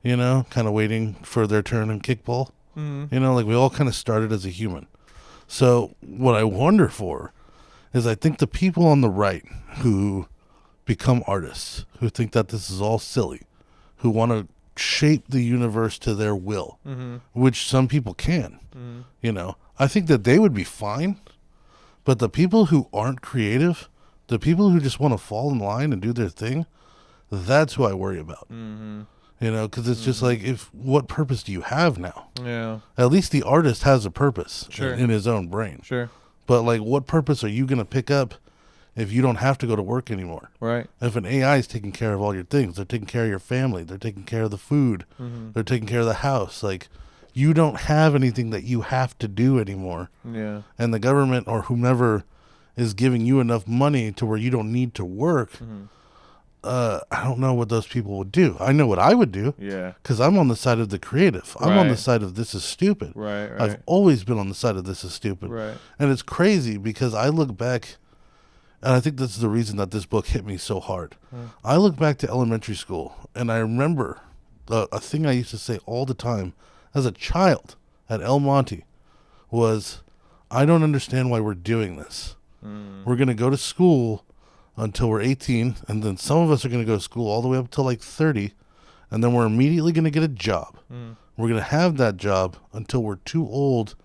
kind of waiting for their turn in kickball. Like we all kind of started as a human. So what I wonder for is I think the people on the right who become artists, who think that this is all silly, who want to shape the universe to their will, which some people can, I think that they would be fine. But the people who aren't creative, the people who just want to fall in line and do their thing, that's who I worry about. Because it's just like, what purpose do you have now? Yeah. At least the artist has a purpose Sure. in his own brain. Sure. But like, what purpose are you going to pick up if you don't have to go to work anymore? Right. If an AI is taking care of all your things, they're taking care of your family, they're taking care of the food, they're taking care of the house. Like, you don't have anything that you have to do anymore. Yeah. And the government or whomever is giving you enough money to where you don't need to work. I don't know what those people would do. I know what I would do. Yeah. Because I'm on the side of the creative. I'm on the side of this is stupid. Right. I've always been on the side of this is stupid. Right. And it's crazy because I look back, and I think this is the reason that this book hit me so hard. I look back to elementary school, and I remember a thing I used to say all the time as a child at El Monte was, I don't understand why we're doing this. We're going to go to school until we're 18, and then some of us are going to go to school all the way up till like 30, and then we're immediately going to get a job. We're going to have that job until we're too old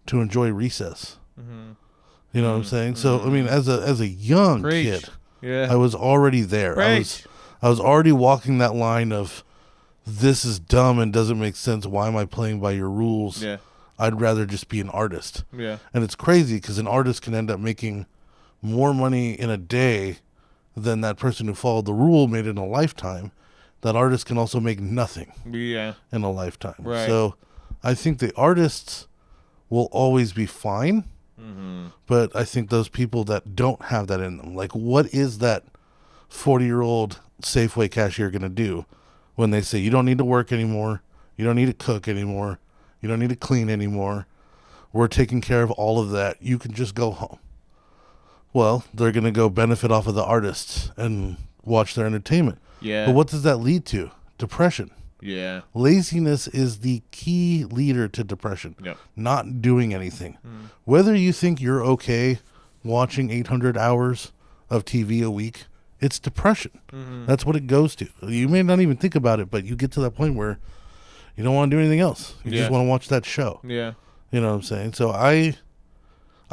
to enjoy recess. You know what I'm saying? So, I mean, as a young kid, I was already there. I was already walking that line of, this is dumb and doesn't make sense. Why am I playing by your rules? Yeah. I'd rather just be an artist. Yeah. And it's crazy because an artist can end up making more money in a day than that person who followed the rule made in a lifetime. That artist can also make nothing in a lifetime. Right. So I think the artists will always be fine. But I think those people that don't have that in them, like, what is that 40-year-old Safeway cashier going to do when they say, you don't need to work anymore, you don't need to cook anymore, you don't need to clean anymore, we're taking care of all of that, you can just go home? Well, they're going to go benefit off of the artists and watch their entertainment. Yeah. But what does that lead to? Depression. Yeah. Laziness is the key leader to depression. Yep. Not doing anything. Whether you think you're okay watching 800 hours of TV a week, it's depression. That's what it goes to. You may not even think about it, but you get to that point where you don't want to do anything else. You just want to watch that show. Yeah. You know what I'm saying? So I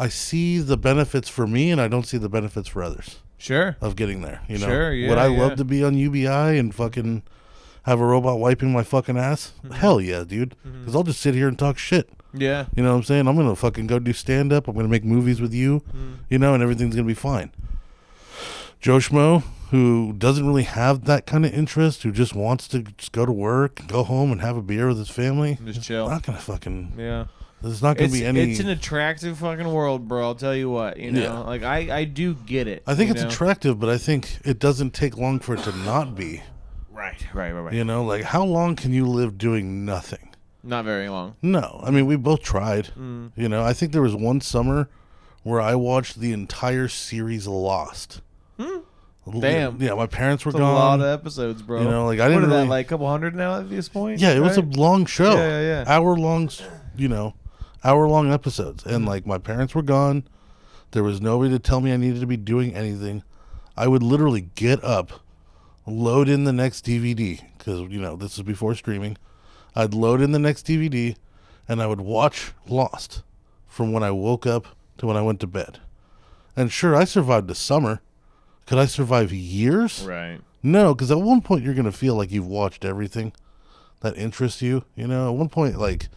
see the benefits for me, and I don't see the benefits for others. Sure. Of getting there. You know? Sure, yeah. Would I love to be on UBI and fucking have a robot wiping my fucking ass? Hell yeah, dude. Because I'll just sit here and talk shit. Yeah. You know what I'm saying? I'm going to fucking go do stand-up. I'm going to make movies with you, and everything's going to be fine. Joe Schmo, who doesn't really have that kind of interest, who just wants to just go to work, go home, and have a beer with his family. Just chill. Not going to fucking... Yeah. There's not going to be any. It's an attractive fucking world, bro. I'll tell you what. You know, like I do get it. I think it's attractive, but I think it doesn't take long for it to not be. Right. You know, like how long can you live doing nothing? Not very long. No, I mean we both tried. You know, I think there was one summer where I watched the entire series Lost. Damn. Yeah, my parents were That's gone. A lot of episodes, bro. You know, like I didn't really, like a couple hundred now at this point. Yeah, it was a long show. Yeah. Hour-long, hour-long episodes, and like my parents were gone. There was nobody to tell me I needed to be doing anything. I would literally get up, load in the next DVD because this is before streaming. I'd load in the next DVD, and I would watch Lost from when I woke up to when I went to bed. And sure, I survived the summer. Could I survive years? Right. No, because at one point you're going to feel like you've watched everything that interests you. You know, at one point, like,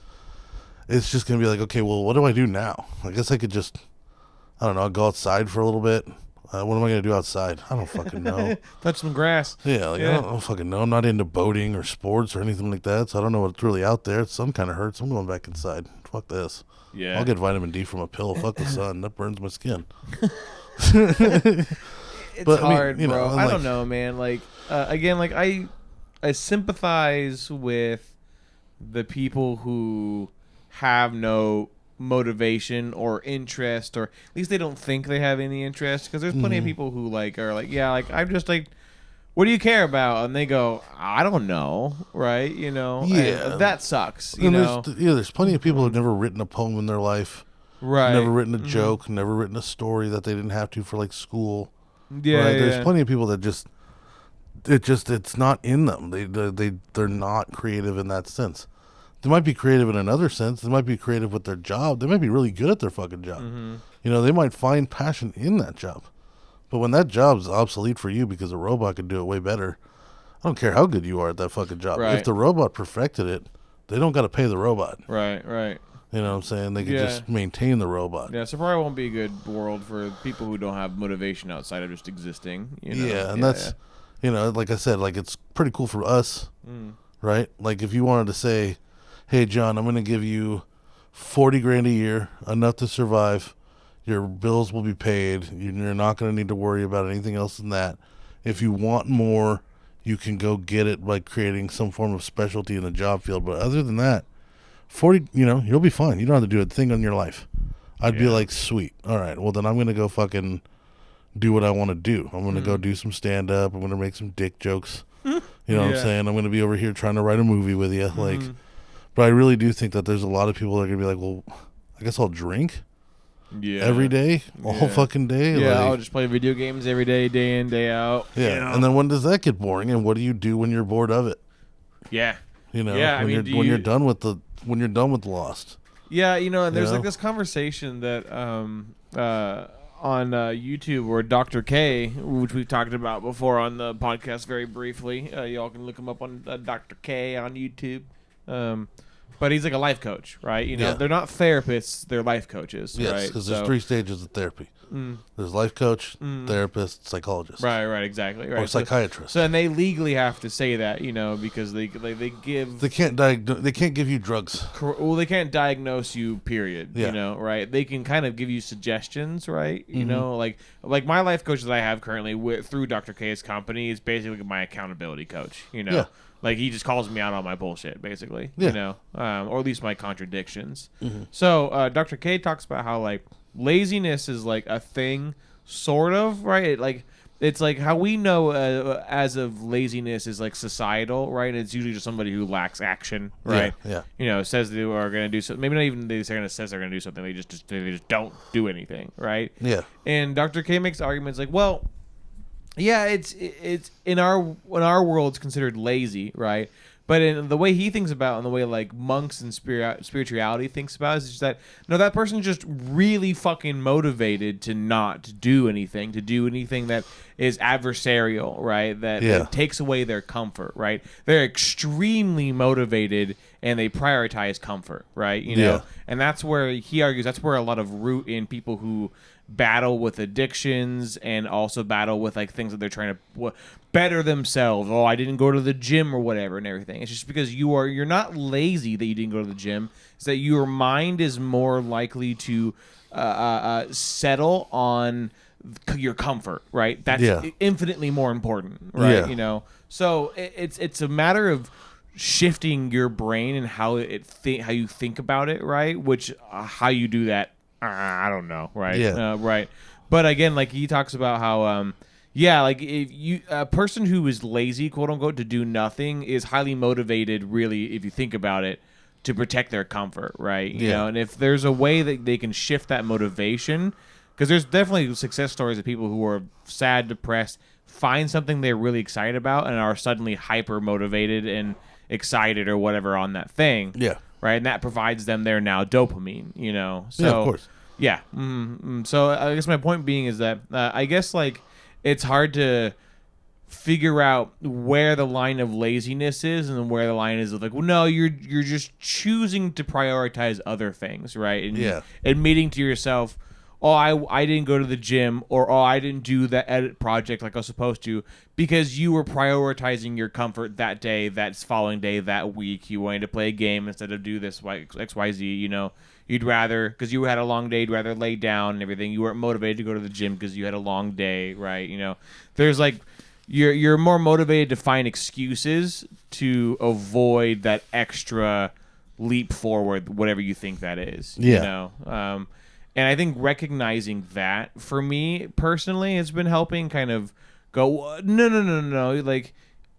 it's just going to be like, okay, well, what do I do now? I guess I could just, I don't know, I'll go outside for a little bit. What am I going to do outside? I don't fucking know. Touch some grass. Yeah, I don't fucking know. I'm not into boating or sports or anything like that, so I don't know what's really out there. Sun kind of hurts. I'm going back inside. Fuck this. Yeah. I'll get vitamin D from a pill. Fuck the sun. That burns my skin. It's hard, bro. I don't know, man. Like, again, like I sympathize with the people who have no motivation or interest, or at least they don't think they have any interest. Because there's plenty of people who are like, yeah, like I'm just like, what do you care about? And they go, I don't know, right? You know, yeah, and that sucks. You know, there's plenty of people who've never written a poem in their life, right? Never written a joke, never written a story that they didn't have to for like school. Yeah, right? There's plenty of people that it's not in them. They're not creative in that sense. They might be creative in another sense. They might be creative with their job. They might be really good at their fucking job. You know, they might find passion in that job. But when that job's obsolete for you because a robot can do it way better, I don't care how good you are at that fucking job. Right. If the robot perfected it, they don't got to pay the robot. Right. You know what I'm saying? They can just maintain the robot. Yeah, so probably won't be a good world for people who don't have motivation outside of just existing. You know? Yeah, and that's, like I said, like it's pretty cool for us, right? Like if you wanted to say, hey, John, I'm going to give you $40,000 a year, enough to survive. Your bills will be paid. You're not going to need to worry about anything else than that. If you want more, you can go get it by creating some form of specialty in the job field. But other than that, 40, you'll be fine. You don't have to do a thing in your life. I'd be like, sweet. All right, well, then I'm going to go fucking do what I want to do. I'm going to go do some stand-up. I'm going to make some dick jokes. You know what I'm saying? I'm going to be over here trying to write a movie with you. Like, but I really do think that there's a lot of people that are going to be like, well, I guess I'll drink every day, all fucking day. Yeah, I'll just play video games every day, day in, day out. Yeah, and then when does that get boring? And what do you do when you're bored of it? Yeah. When you're done with Lost. Yeah, and there's like this conversation that on YouTube where Dr. K, which we've talked about before on the podcast very briefly. Y'all can look him up on Dr. K on YouTube. But he's like a life coach, right? They're not therapists; they're life coaches, yes, right? Because there's 3 stages of therapy. There's life coach, therapist, psychologist. Right, exactly. Right. Or psychiatrist. So and they legally have to say that, because they give. They can't give you drugs. Well, they can't diagnose you. Period. Yeah. Right? They can kind of give you suggestions, right? Like my life coach that I have currently through Dr. K's company is basically my accountability coach. Yeah. Like he just calls me out on my bullshit, basically. Yeah. Or at least my contradictions. So Dr. K talks about how like laziness is like a thing, sort of, right? It's like how we know as of laziness is like societal, right? It's usually just somebody who lacks action, right? Yeah. Says they are going to do something. Maybe not even they're going to says they're going to do something. They just don't do anything, right? Yeah. And Dr. K makes arguments like, well, yeah, it's in our world it's considered lazy, right? But in the way he thinks about it, and the way like monks and spirituality thinks about it, is just that that person's just really fucking motivated to not do anything, that is adversarial, right? That takes away their comfort, right? They're extremely motivated and they prioritize comfort, right? You know, and that's where he argues that's where a lot of root in people who battle with addictions and also battle with like things that they're trying to better themselves. Oh, I didn't go to the gym or whatever and everything. It's just because you're not lazy that you didn't go to the gym. It's that your mind is more likely to settle on your comfort, right? That's infinitely more important, right? You know, so it's a matter of shifting your brain and how you think about it, right? Which how you do that, I don't know, right? Right. But again, like he talks about how, like if you a person who is lazy, quote unquote, to do nothing is highly motivated, really, if you think about it, to protect their comfort, right? You know, and if there's a way that they can shift that motivation, because there's definitely success stories of people who are sad, depressed, find something they're really excited about, and are suddenly hyper motivated and excited or whatever on that thing. Yeah. Right, and that provides them their now dopamine. You know. So, of course. Yeah. So I guess my point being is that I guess like it's hard to figure out where the line of laziness is and where the line is of like, well, no, you're just choosing to prioritize other things, right? And admitting to yourself, oh, I didn't go to the gym, or oh, I didn't do that edit project like I was supposed to, because you were prioritizing your comfort that day, that following day, that week. You wanted to play a game instead of do this XYZ, you know. You'd rather, because you had a long day, you'd rather lay down and everything. You weren't motivated to go to the gym because you had a long day, right? You know, there's like, you're more motivated to find excuses to avoid that extra leap forward, whatever you think that is. You know? And I think recognizing that, for me personally, has been helping kind of go, no. Like,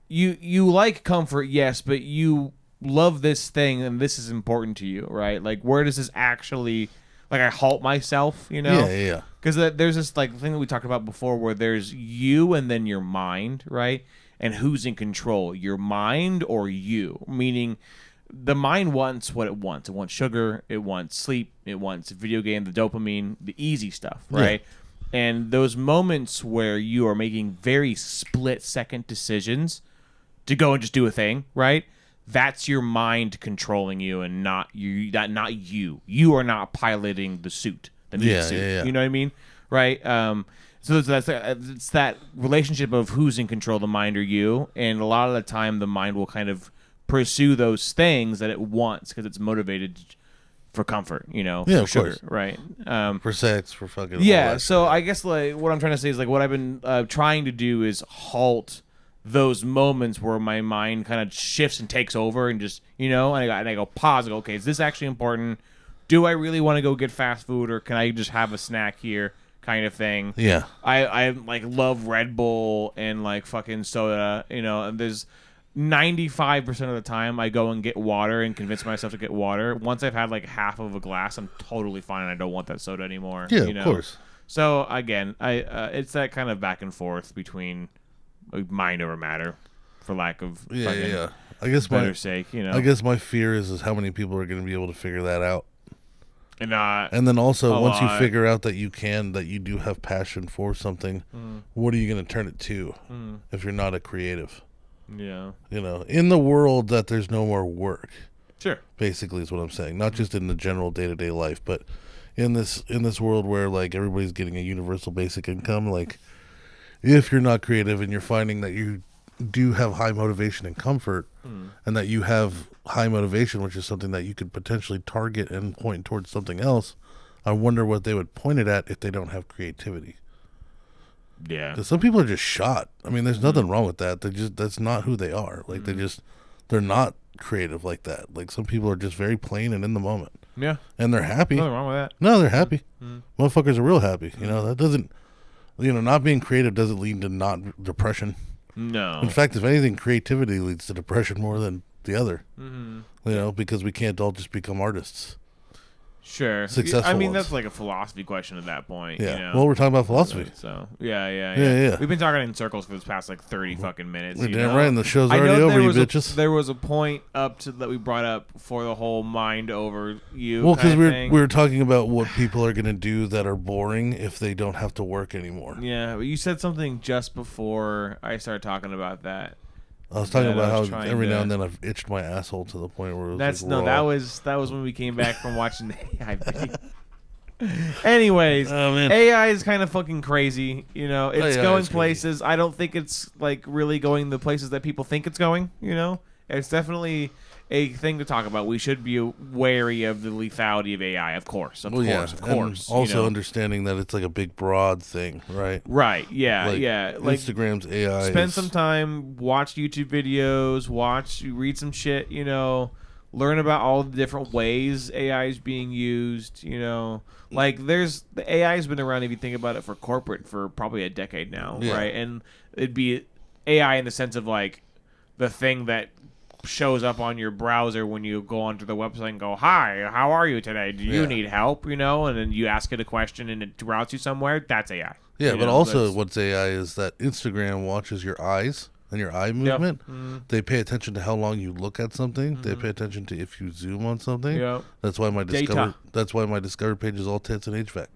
you like comfort, yes, but you love this thing and this is important to you, right? Like, where does this actually, like, I halt myself, you know? Yeah. Because there's this like thing that we talked about before where there's you and then your mind, right? And who's in control, your mind or you? Meaning the mind wants what it wants. It wants sugar, it wants sleep, it wants video game, the dopamine, the easy stuff, right? And those moments where you are making very split-second decisions to go and just do a thing, right? That's your mind controlling you, and not you. Not you. You are not piloting the suit. The meat suit. You know what I mean, right? So that's it's that relationship of who's in control, the mind or you. And a lot of the time, the mind will kind of pursue those things that it wants because it's motivated for comfort, you know, for sugar, course. Right? For sex, for fucking so I guess like what I'm trying to say is like what I've been trying to do is halt those moments where my mind kind of shifts and takes over and just, you know, and I go pause and go, okay, is this actually important? Do I really want to go get fast food, or can I just have a snack here, kind of thing? Yeah. I like love Red Bull and like fucking soda, you know, and there's 95% of the time I go and get water and convince myself to get water. Once I've had like half of a glass, I'm totally fine and I don't want that soda anymore. Yeah, you know? Of course. So again, it's that kind of back and forth between mind over matter, for lack of I guess better sake, you know. I guess my fear is how many people are going to be able to figure that out. And then also once you figure out that you do have passion for something, what are you going to turn it to if you're not a creative? Yeah. You know, in the world that there's no more work. Sure. Basically is what I'm saying. Not just in the general day-to-day life, but in this world where like everybody's getting a universal basic income, like if you're not creative and you're finding that you do have high motivation and comfort and that you have high motivation, which is something that you could potentially target and point towards something else, I wonder what they would point it at if they don't have creativity. Yeah. Because some people are just shot. I mean, there's nothing wrong with that. That's not who they are. Like they're not creative like that. Like some people are just very plain and in the moment. Yeah. And they're happy. Nothing wrong with that. No, they're happy. Motherfuckers are real happy. You know, that doesn't, you know, not being creative doesn't lead to not depression. No. In fact, if anything, creativity leads to depression more than the other. You know, because we can't all just become artists. Sure. Successful I mean, ones. that's like a philosophy question at that point. Yeah. You know? Well, we're talking about philosophy. So, yeah. We've been talking in circles for this past like 30 fucking minutes. We're damn right, and the show's already over, you bitches. There was a point up to that we brought up for the whole mind over you. Well, because we were talking about what people are going to do that are boring if they don't have to work anymore. Yeah, but you said something just before I started talking about that I was talking about how every now and then I've itched my asshole to the point where it was that was when we came back from watching the AI video. Anyways, AI is kind of fucking crazy. You know, it's going places. I don't think it's like really going the places that people think it's going. You know, it's definitely a thing to talk about. We should be wary of the lethality of AI, of course. Of course. And also understanding that it's like a big, broad thing, right? Right, yeah, yeah. Like Instagram's AI. Spend some time, watch YouTube videos, read some shit, you know, learn about all the different ways AI is being used, you know. Like, the AI has been around, if you think about it, for corporate for probably a decade now, right? And it'd be AI in the sense of, like, the thing that shows up on your browser when you go onto the website and go, hi, how are you today? Do you need help? You know, and then you ask it a question and it routes you somewhere. That's AI. Yeah, but also what's AI is that Instagram watches your eyes and your eye movement. Yep. Mm-hmm. They pay attention to how long you look at something. Mm-hmm. They pay attention to if you zoom on something. Yep. That's why my discovered page is all tits and HVAC.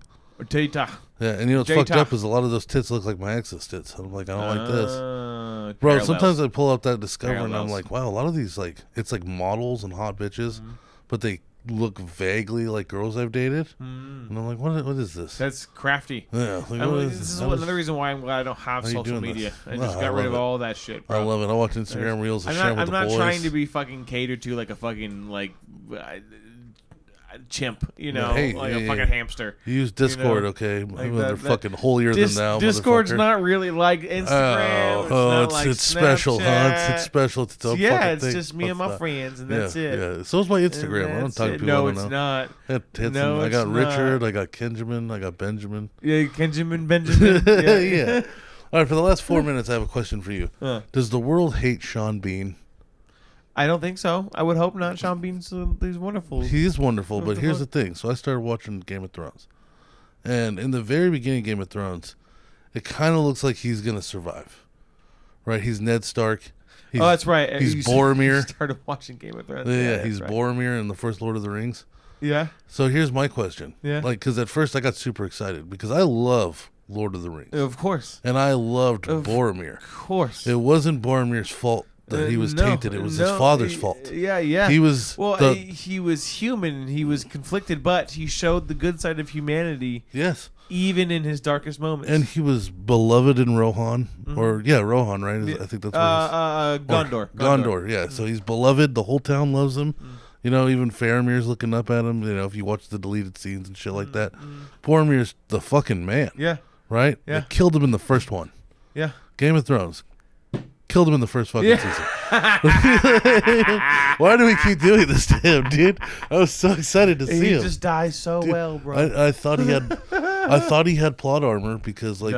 Data. Yeah, and you know what's fucked up is a lot of those tits look like my ex's tits. I'm like, I don't like this. Bro, sometimes I pull up that Discover and I'm like, wow, a lot of these, like, it's like models and hot bitches, but they look vaguely like girls I've dated. And I'm like, what is this? That's crafty. Yeah. Like, this is another reason why I'm glad I don't have social media. I just got rid of all that shit, bro. I love it. I watch Instagram Reels and share with the boys. I'm not trying to be fucking catered to like a fucking, like, chimp, you know, a fucking hamster. You use Discord, okay? Like they're fucking holier than thou. Discord's not really like Instagram. It's special, huh? It's special. It's just me and my friends, and that's it. Yeah, so's my Instagram. I don't talk to people. No, it's not. I got Richard. I got Kenjamin. I got Benjamin. Yeah, Benjamin. Yeah. All right, for the last 4 minutes, I have a question for you. Does the world hate Sean Bean? I don't think so. I would hope not. Sean Bean's he's wonderful. He is wonderful, but here's the thing. So I started watching Game of Thrones. And in the very beginning of Game of Thrones, it kind of looks like he's going to survive. Right? He's Ned Stark. That's right. He's Boromir. You started watching Game of Thrones. Yeah, he's right. Boromir in the first Lord of the Rings. Yeah. So here's my question. Yeah. Like, because at first I got super excited because I love Lord of the Rings. Of course. And I loved Boromir. Of course. It wasn't Boromir's fault that he was tainted. It was his father's fault. Yeah. He was he was human. He was conflicted, but he showed the good side of humanity. Yes. Even in his darkest moments. And he was beloved in Rohan. Rohan, right? I think that's what Gondor. Gondor, yeah. So he's beloved. The whole town loves him. You know, even Faramir's looking up at him. You know, if you watch the deleted scenes and shit like that. Boromir's the fucking man. Yeah. Right? Yeah. They killed him in the first one. Yeah. Game of Thrones. Killed him in the first fucking season. Why do we keep doing this to him, dude? I was so excited to see him. He just dies so well, bro. I thought he had plot armor because, like,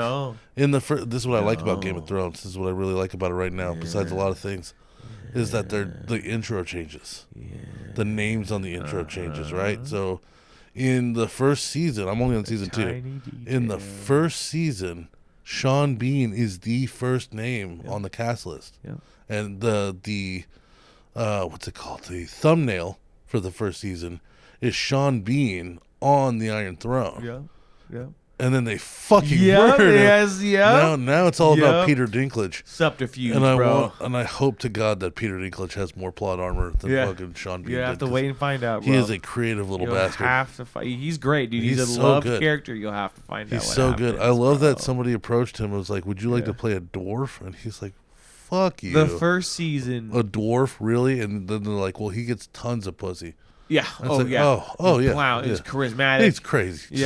in the first. This is what I like about Game of Thrones. This is what I really like about it right now. Besides a lot of things, is that the intro changes. The names on the intro changes, right? So, in the first season, I'm only on season 2. In the first season, Sean Bean is the first name on the cast list. Yeah. And the what's it called? The thumbnail for the first season is Sean Bean on the Iron Throne. Yeah. And then they fucking murdered him. Now it's all about Peter Dinklage. Subterfuge, and I hope to God that Peter Dinklage has more plot armor than fucking Sean Bean. You have to wait and find out, bro. He is a creative little bastard. Have to fight. He's great, dude. He's a so loved character. You'll have to find out. He's so good. I love that somebody approached him and was like, "Would you like to play a dwarf?" And he's like, "Fuck you." The first season, a dwarf, really? And then they're like, "Well, he gets tons of pussy." Yeah. He's charismatic. He's crazy.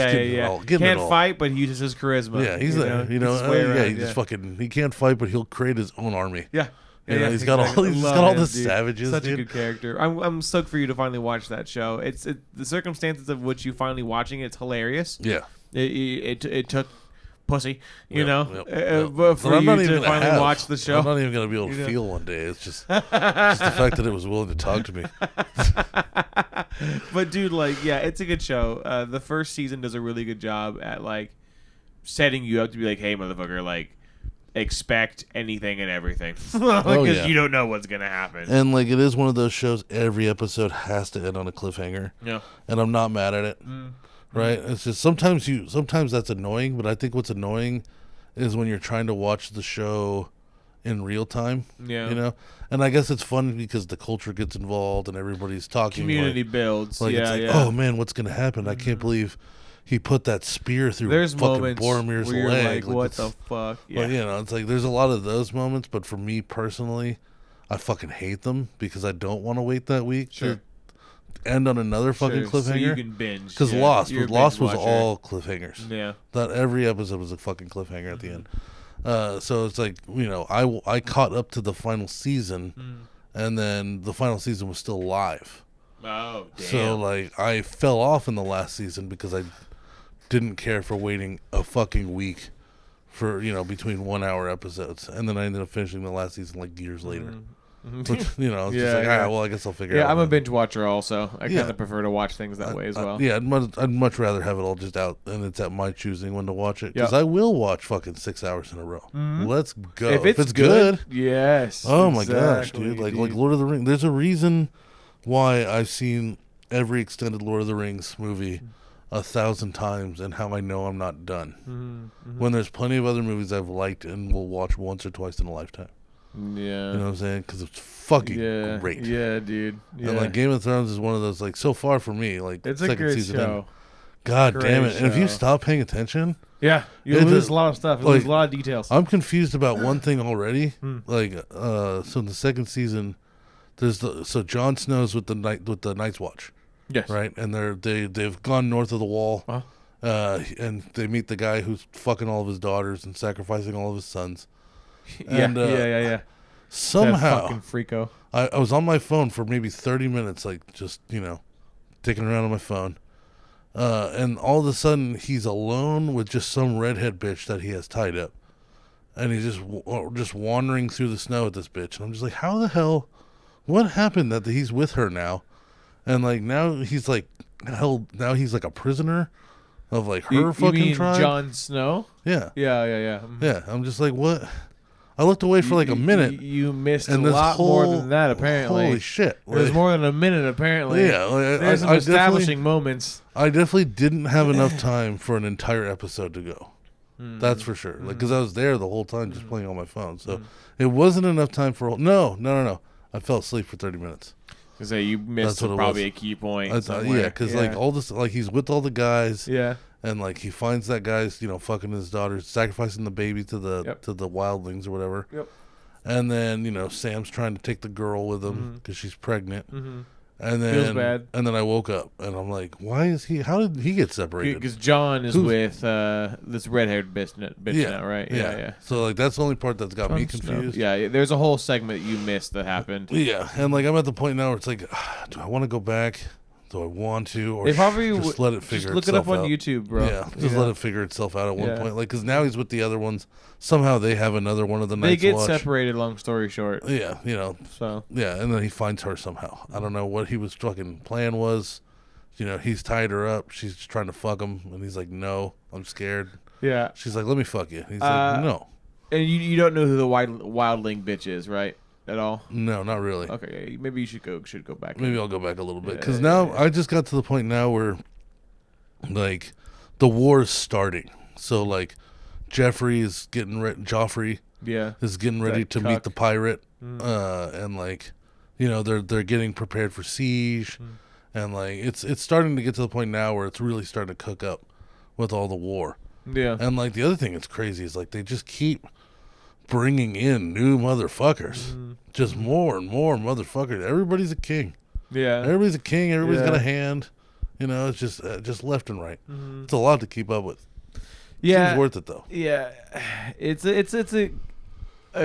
Can't fight, but he uses his charisma. Yeah, he's there. He can't fight, but he'll create his own army. Yeah. He's got all the savages. Such a good character. I'm stoked for you to finally watch that show. It's the circumstances of which you finally watching it's hilarious. Yeah. It took pussy, for you to finally watch the show. I'm not even gonna be able to feel one day. It's just the fact that it was willing to talk to me. But dude, it's a good show. The first season does a really good job at setting you up to be like, hey, motherfucker, expect anything and everything because you don't know what's gonna happen. And it is one of those shows. Every episode has to end on a cliffhanger. Yeah, and I'm not mad at it. Right? It's just sometimes that's annoying, but I think what's annoying is when you're trying to watch the show in real time. Yeah. You know? And I guess it's fun because the culture gets involved and everybody's talking. Community builds. Like, it's like, oh man, what's going to happen? I can't believe he put that spear through fucking Boromir's leg. Like, what the fuck? Yeah. But, you know, it's like there's a lot of those moments, but for me personally, I fucking hate them because I don't want to wait that week to end on another fucking cliffhanger. So you can binge. Because Lost was all cliffhangers. Yeah. That every episode was a fucking cliffhanger at the end. So it's like, you know, I caught up to the final season, and then the final season was still live. Oh, damn. So, like, I fell off in the last season because I didn't care for waiting a fucking week for, you know, between 1 hour episodes. And then I ended up finishing the last season, like, years later. Which, you know, it's just like, all right, well, I guess I'll figure it out. Yeah, I'm a binge watcher also. I kind of prefer to watch things that way as well. I'd much rather have it all just out, and it's at my choosing when to watch it. Because I will watch fucking 6 hours in a row. Let's go. If it's good. Yes. Oh, my gosh, dude. Like Lord of the Rings. There's a reason why I've seen every extended Lord of the Rings movie 1,000 times and how I know I'm not done. When there's plenty of other movies I've liked and will watch once or twice in a lifetime. Yeah. You know what I'm saying? Because it's fucking great. Yeah, dude. Yeah. And like Game of Thrones is one of those, like, so far for me, like, it's second a great season show. God damn it. And if you stop paying attention, you lose a lot of stuff. You lose a lot of details. I'm confused about one thing already. Like, so in the second season, there's so Jon Snow's with the Night's Watch. Yes. Right? And they've gone north of the wall. And they meet the guy who's fucking all of his daughters and sacrificing all of his sons. Yeah. Somehow, fucking freako. I was on my phone for maybe 30 minutes, like, just, you know, dicking around on my phone. And all of a sudden, he's alone with just some redhead bitch that he has tied up. And he's just wandering through the snow with this bitch. And I'm just like, how the hell? What happened that he's with her now? And, like, now he's, like, now he's, like, a prisoner of, like, her fucking you mean tribe. Jon Snow? Yeah. Yeah. Yeah, I'm just like, what? I looked away for like a minute. You missed a lot more than that, apparently. Holy shit. There's more than a minute, apparently. Yeah. There's some establishing moments. I definitely didn't have enough time for an entire episode to go. That's for sure. Like, because I was there the whole time just playing on my phone. So it wasn't enough time for... No. I fell asleep for 30 minutes. Because you missed probably a key point. Yeah, because like all this... Like, he's with all the guys. Yeah. And like he finds that guy's, you know, fucking his daughter, sacrificing the baby to the wildlings or whatever. Yep. And then, you know, Sam's trying to take the girl with him because she's pregnant. And then feels bad. And then I woke up and I'm like, why is he? How did he get separated? Because John is with this red-haired bitch now, right? Yeah. So like that's the only part that's got me confused. Yeah, there's a whole segment you missed that happened. Yeah, and like I'm at the point now where it's like, do I want to go back? Do I want to, or they probably just let it figure just look itself it up out? on YouTube, bro. Yeah, just let it figure itself out at one point. Like, because now he's with the other ones. Somehow they have another one of the Night's Watch. They get separated. Long story short. Yeah, you know. So yeah, and then he finds her somehow. I don't know what he was fucking plan was. You know, he's tied her up. She's trying to fuck him, and he's like, "No, I'm scared." Yeah. She's like, "Let me fuck you." He's like, "No." And you don't know who the wildling bitch is, right? At all? No, not really. Okay, maybe you should go back. Maybe I'll go back a little bit because now I just got to the point now where, like, the war is starting. So like, Joffrey is getting ready to meet the pirate, and like, you know, they're getting prepared for siege, and like it's starting to get to the point now where it's really starting to cook up with all the war. Yeah, and like the other thing that's crazy is like they just keep bringing in new motherfuckers, just more and more motherfuckers. Everybody's a king. Yeah, everybody's a king. Everybody's got a hand. You know, it's just left and right. It's a lot to keep up with. Yeah, it's worth it though. Yeah, it's a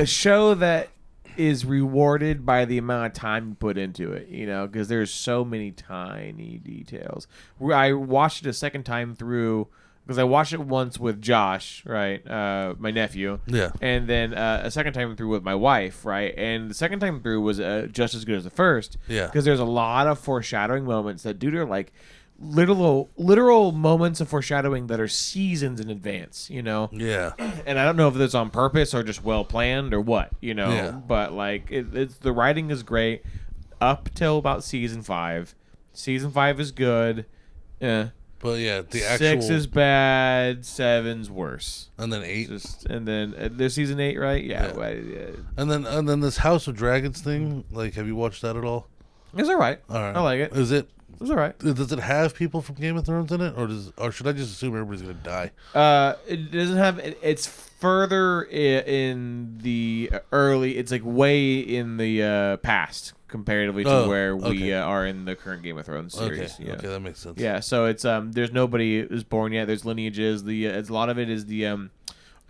show that is rewarded by the amount of time you put into it. You know, because there's so many tiny details. I watched it a second time through. Because I watched it once with Josh, right, my nephew, and then a second time through with my wife, right, and the second time through was just as good as the first, because there's a lot of foreshadowing moments that are like literal moments of foreshadowing that are seasons in advance, you know, and I don't know if that's on purpose or just well planned or what, you know, but like it's the writing is great up till about season 5. Season 5 is good, But yeah, the actual 6 is bad, 7's worse, and then 8, and then there's season 8, right? Yeah. And then this House of Dragons thing. Like, have you watched that at all? It's all right. All right, I like it. Is it? It's all right. Does it have people from Game of Thrones in it, or should I just assume everybody's gonna die? It doesn't have. It's further in the early. It's like way in the past comparatively to where we are in the current Game of Thrones series. Okay, okay, that makes sense. Yeah, so it's there's nobody who's born yet. There's lineages. It's a lot of it is the old.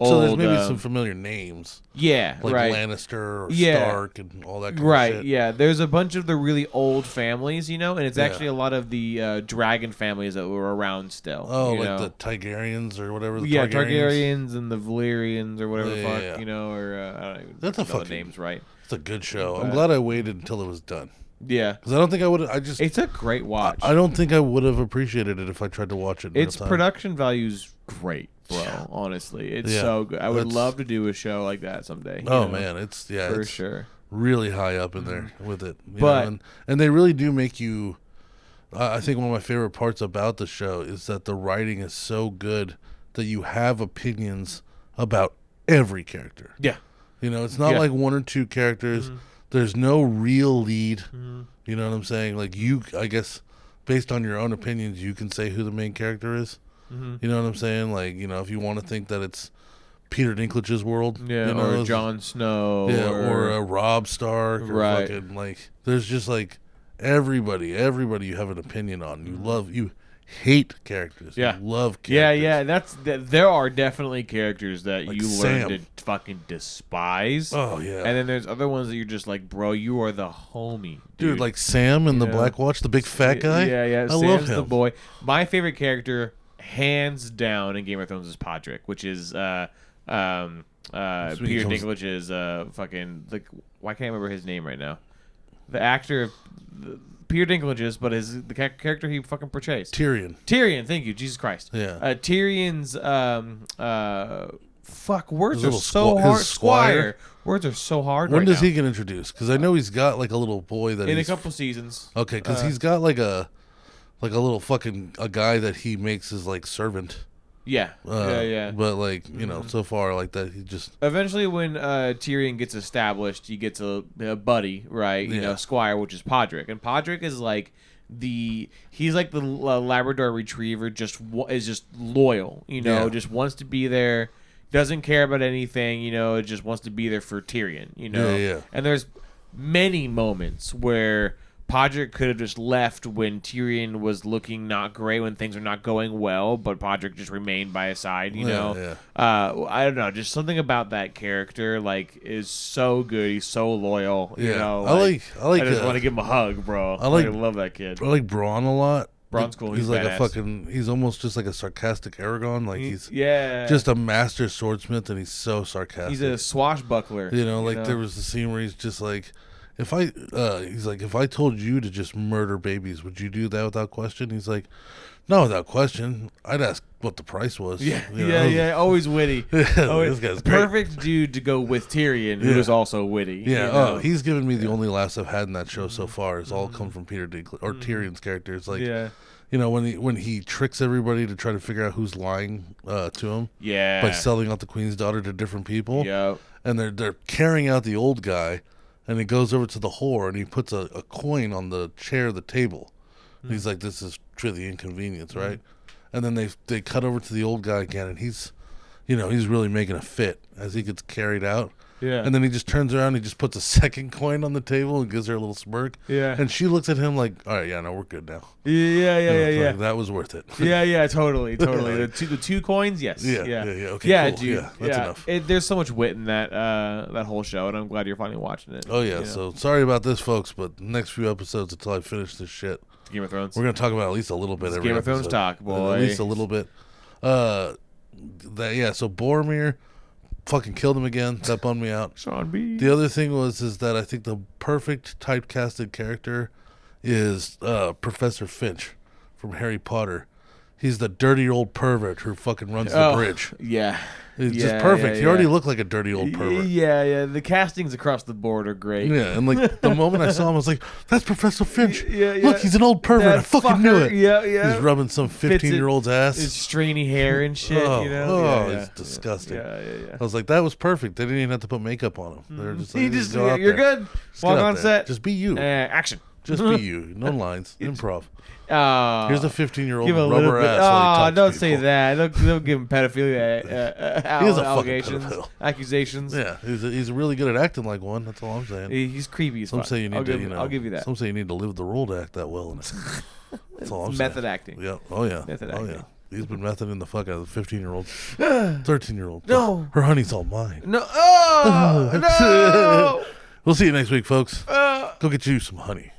So there's maybe some familiar names. Yeah, like right. Lannister or Stark and all that kind of shit. Right, yeah. There's a bunch of the really old families, and it's actually a lot of the dragon families that were around still. Oh, like the Targaryens or whatever. Targaryens and the Valyrians or whatever the fuck, or I don't even know the names right. It's a good show. I'm glad I waited until it was done. Yeah, because I don't think I would. It's a great watch. I don't think I would have appreciated it if I tried to watch it. Its production value's great, bro. Honestly, it's so good. I would love to do a show like that someday. Oh man, it's for sure really high up in there with it. And they really do make you. I think one of my favorite parts about the show is that the writing is so good that you have opinions about every character. Yeah, it's not like one or two characters. Mm-hmm. There's no real lead. Mm-hmm. You know what I'm saying? Like I guess, based on your own opinions, you can say who the main character is. Mm-hmm. You know what I'm saying? Like, if you want to think that it's Peter Dinklage's world. Yeah, or Jon Snow. Yeah, or Robb Stark. Or right. Fucking, like, there's just, like, everybody you have an opinion on. You hate characters. Yeah. You love characters. Yeah. There are definitely characters that like you Sam. learn to fucking despise. Oh, yeah. And then there's other ones that you're just like, bro, you are the homie. Dude, like Sam in the Black Watch, the big fat guy. Yeah. I Sam's love him. The boy. My favorite character, hands down, in Game of Thrones is Podrick, which is Peter Dinklage's fucking, like, why can't I remember his name right now? The actor, Peter Dinklage's, but the character he fucking portrays. Tyrion, thank you, Jesus Christ. Yeah. Tyrion's words are so hard. Squire. Words are so hard. When does he get introduced? Because I know he's got like a little boy that in a couple seasons. Okay, because he's got like a little fucking a guy that he makes his like servant. Yeah. But like so far like that he just eventually when Tyrion gets established, he gets a buddy, right? You know, Squire, which is Podrick, and Podrick is like he's like the Labrador Retriever, is just loyal, just wants to be there, doesn't care about anything, just wants to be there for Tyrion, Yeah. And there's many moments where Podrick could have just left when Tyrion was looking not great, when things are not going well, but Podrick just remained by his side, Yeah. I don't know, just something about that character, like, is so good. He's so loyal, I just want to give him a hug, bro. I love that kid. I like Bronn a lot. Bron's cool. He's like badass. he's almost just like a sarcastic Aragorn. Like he's just a master swordsmith, and he's so sarcastic. He's a swashbuckler. There was the scene where he's just like, if I told you to just murder babies, would you do that without question? He's like, no, without question. I'd ask what the price was. Yeah. Always witty. This guy's perfect dude to go with Tyrion, who is also witty. Yeah. He's given me the only laughs I've had in that show so far. It's all come from Peter Dinklage or Tyrion's character. It's like, when he tricks everybody to try to figure out who's lying to him. Yeah. By selling out the queen's daughter to different people. Yeah. And they're carrying out the old guy. And he goes over to the whore and he puts a coin on the chair of the table. He's like, this is truly inconvenience, right? And then they cut over to the old guy again, and he's really making a fit as he gets carried out. Yeah. And then he just turns around and he just puts a second coin on the table and gives her a little smirk. Yeah. And she looks at him like, all right, we're good now. Yeah. Like, that was worth it. Yeah, totally. The two coins, yes. Yeah. Okay, yeah, cool. Dude. Yeah, that's enough. There's so much wit in that whole show, and I'm glad you're finally watching it. Oh, yeah. So sorry about this, folks, but the next few episodes until I finish this shit. Game of Thrones. We're going to talk about at least a little bit every Game of Thrones episode. talk, boy. At least a little bit. So Boromir fucking killed him again. That bummed me out. Sean B. The other thing is that I think the perfect typecasted character is Professor Finch from Harry Potter. He's the dirty old pervert who fucking runs the bridge. Yeah. It's just perfect. He already looked like a dirty old pervert. Yeah. The castings across the board are great. Yeah, and like the moment I saw him, I was like, "That's Professor Finch. Look, he's an old pervert. I fucking knew it." Yeah. He's rubbing some 15-year-old's ass. His strainy hair and shit. It's disgusting. Yeah. I was like, that was perfect. They didn't even have to put makeup on him. They're just like, you're good. Walk on set. Just be you. Action. Just be you. No lines. Improv. Here's a 15-year-old give a rubber bit. ass. Don't say that. Don't give him pedophilia allegations, pedophile. Accusations. Yeah, he's really good at acting like one. That's all I'm saying. He's creepy as fuck. Some say you need to. I'll give you that. Some say you need to live the role to act that well. That's all I'm saying. Method acting. Yeah. Oh yeah. Method acting. Yeah. He's been methoding the fuck out of the 15-year-old, 13-year-old. No, her honey's all mine. No. No. We'll see you next week, folks. Go get you some honey.